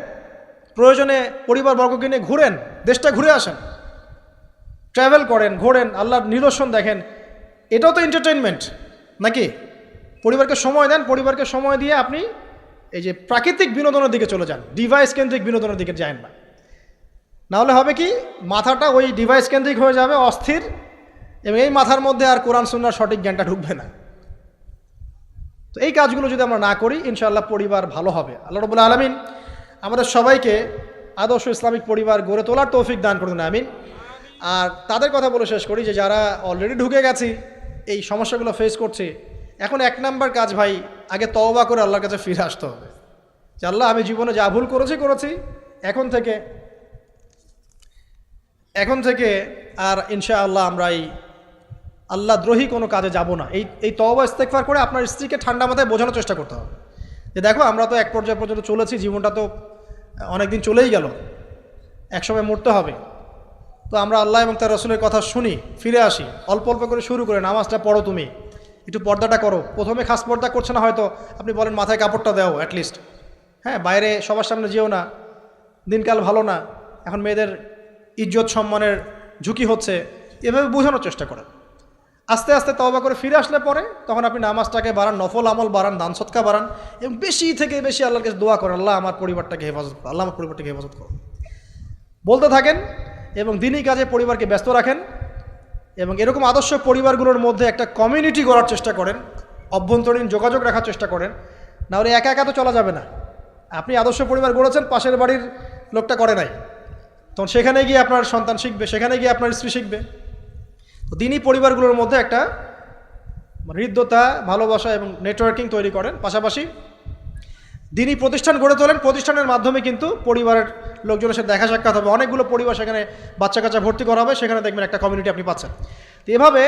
Speaker 1: প্রয়োজনে পরিবারবর্গকে নিয়ে ঘুরেন, দেশটা ঘুরে আসেন, ট্রাভেল করেন, ঘোরেন, আল্লাহর নিদর্শন দেখেন। এটাও তো এন্টারটেনমেন্ট নাকি? পরিবারকে সময় দেন, পরিবারকে সময় দিয়ে আপনি এই যে প্রাকৃতিক বিনোদনের দিকে চলে যান, ডিভাইস কেন্দ্রিক বিনোদনের দিকে যান না। নাহলে হবে কি, মাথাটা ওই ডিভাইস কেন্দ্রিক হয়ে যাবে, অস্থির, এবং এই মাথার মধ্যে আর কোরআন সুন্নাহর সঠিক জ্ঞানটা ঢুকবে না। তো এই কাজগুলো যদি আমরা না করি, ইনশাআল্লাহ পরিবার ভালো হবে। আল্লাহ রাব্বুল আলামিন আমাদের সবাইকে আদর্শ ইসলামিক পরিবার গড়ে তোলার তৌফিক দান করুন, আমিন। আর তাদের কথা বলে শেষ করি যে যারা অলরেডি ঢুকে গেছি, এই সমস্যাগুলো ফেস করছি, এখন 1 নাম্বার কাজ ভাই, আগে তওবা করে আল্লাহর কাছে ফিরে আসতে হবে যে আল্লাহ, আমি জীবনে যা ভুল করেছি, এখন থেকে আর ইনশাআল্লাহ আমরা এই আল্লাহ দ্রোহী কোনো কাজে যাব না। এই তওবা ইস্তেগফার করে আপনার স্ত্রীকে ঠান্ডা মাথায় বোঝানোর চেষ্টা করতে হবে যে দেখো, আমরা তো এক পর্যায়ে পর্যন্ত চলেছি, জীবনটা তো অনেক দিন চলেই গেল, একসময় মরতে হবে। তো আমরা আল্লাহ এবং তার রাসূলের কথা শুনি, ফিরে আসি, অল্প অল্প করে শুরু করে নামাজটা পড়ো, তুমি একটু পর্দাটা করো। প্রথমে খাস পর্দা করছে না হয়তো, আপনি বলেন মাথায় কাপড়টা দাও অ্যাটলিস্ট, হ্যাঁ, বাইরে সবার সামনে যেও না, দিনকাল ভালো না, এখন মেয়েদের ইজ্জত সম্মানের ঝুঁকি হচ্ছে, এভাবে বোঝানোর চেষ্টা করেন। আস্তে আস্তে তওবা করে ফিরে আসলে পরে তখন আপনি নামাজটাকে বাড়ান, নফল আমল বাড়ান, দান সদকা বাড়ান, এবং বেশি থেকে বেশি আল্লাহর কাছে দোয়া করেন, আল্লাহ আমার পরিবারটাকে হেফাজত করো, আল্লাহ আমার পরিবারটাকে হেফাজত করো, বলতে থাকেন। এবং দিনই কাজে পরিবারকে ব্যস্ত রাখেন, এবং এরকম আদর্শ পরিবারগুলোর মধ্যে একটা কমিউনিটি গড়ার চেষ্টা করেন, অভ্যন্তরীণ যোগাযোগ রাখার চেষ্টা করেন। নাহলে একা একা তো চলা যাবে না। আপনি আদর্শ পরিবার গড়েছেন, পাশের বাড়ির লোকটা করে নাই, তখন সেখানে গিয়ে আপনার সন্তান শিখবে, সেখানে গিয়ে আপনার স্ত্রী শিখবে। তো দিনই পরিবারগুলোর মধ্যে একটা হৃদ্যতা, ভালোবাসা এবং নেটওয়ার্কিং তৈরি করেন। পাশাপাশি দিনই প্রতিষ্ঠান গড়ে তোলেন, প্রতিষ্ঠানের মাধ্যমে কিন্তু পরিবারের লোকজনের সাথে দেখা সাক্ষাৎ হবে, অনেকগুলো পরিবার সেখানে বাচ্চা কাচ্চা ভর্তি করা হবে, সেখানে দেখবেন একটা কমিউনিটি আপনি পাচ্ছেন। তো এভাবে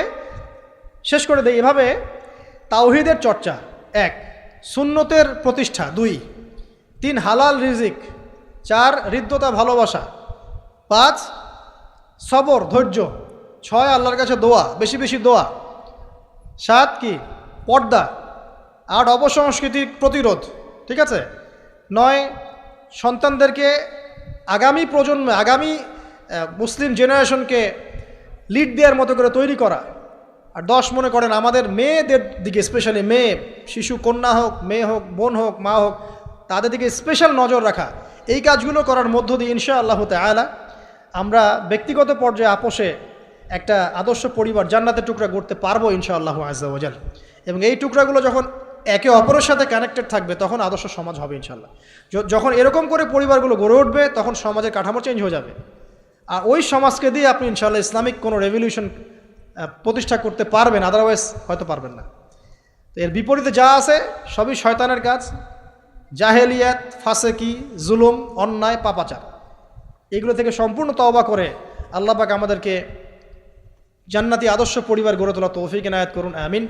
Speaker 1: শেষ করে দেয়, এভাবে তাওহীদের চর্চা 1, সুন্নতের প্রতিষ্ঠা 2, 3 হালাল রিজিক, 4 হৃদ্যতা ভালোবাসা, 5 সবর ধৈর্য, 6 আল্লাহর কাছে দোয়া, বেশি বেশি দোয়া। 7 কি পর্দা। 8 অপসংস্কৃতির প্রতিরোধ, ঠিক আছে। 9 সন্তানদেরকে আগামী প্রজন্মে, আগামী মুসলিম জেনারেশনকে লিড দেওয়ার মতো করে তৈরি করা। আর 10 মনে করেন আমাদের মেয়েদের দিকে, স্পেশালি মেয়ে, শিশু, কন্যা হোক, মেয়ে হোক, বোন হোক, মা হোক, তাদের দিকে স্পেশাল নজর রাখা। এই কাজগুলো করার মধ্য দিয়ে ইনশাআল্লাহ তাআলা আমরা ব্যক্তিগত পর্যায়ে আপোষে একটা আদর্শ পরিবার, জান্নাতের টুকরা গড়তে পারবো ইনশাআল্লাহ আযজা ওয়া জাল। এবং এই টুকরাগুলো যখন একে অপরের সাথে কানেক্টেড থাকবে তখন আদর্শ সমাজ হবে ইনশাআল্লাহ। যখন এরকম করে পরিবারগুলো গড়ে উঠবে তখন সমাজের কাঠামো চেঞ্জ হয়ে যাবে। আর ওই সমাজকে দিয়ে আপনি ইনশাআল্লাহ ইসলামিক কোনো রেভলিউশন প্রতিষ্ঠা করতে পারবেন, আদারওয়াইজ হয়তো পারবেন না। তো এর বিপরীতে যা আছে সবই শয়তানের কাজ, জাহেলিয়াত, ফাসেকি, জুলুম, অন্যায়, পাপাচার। এগুলো থেকে সম্পূর্ণ তওবা করে আল্লাহ পাক আমাদেরকে জান্নাতি আদর্শ পরিবার গড়ে তোলা তৌফিক এনায়েত করুন, আমিন।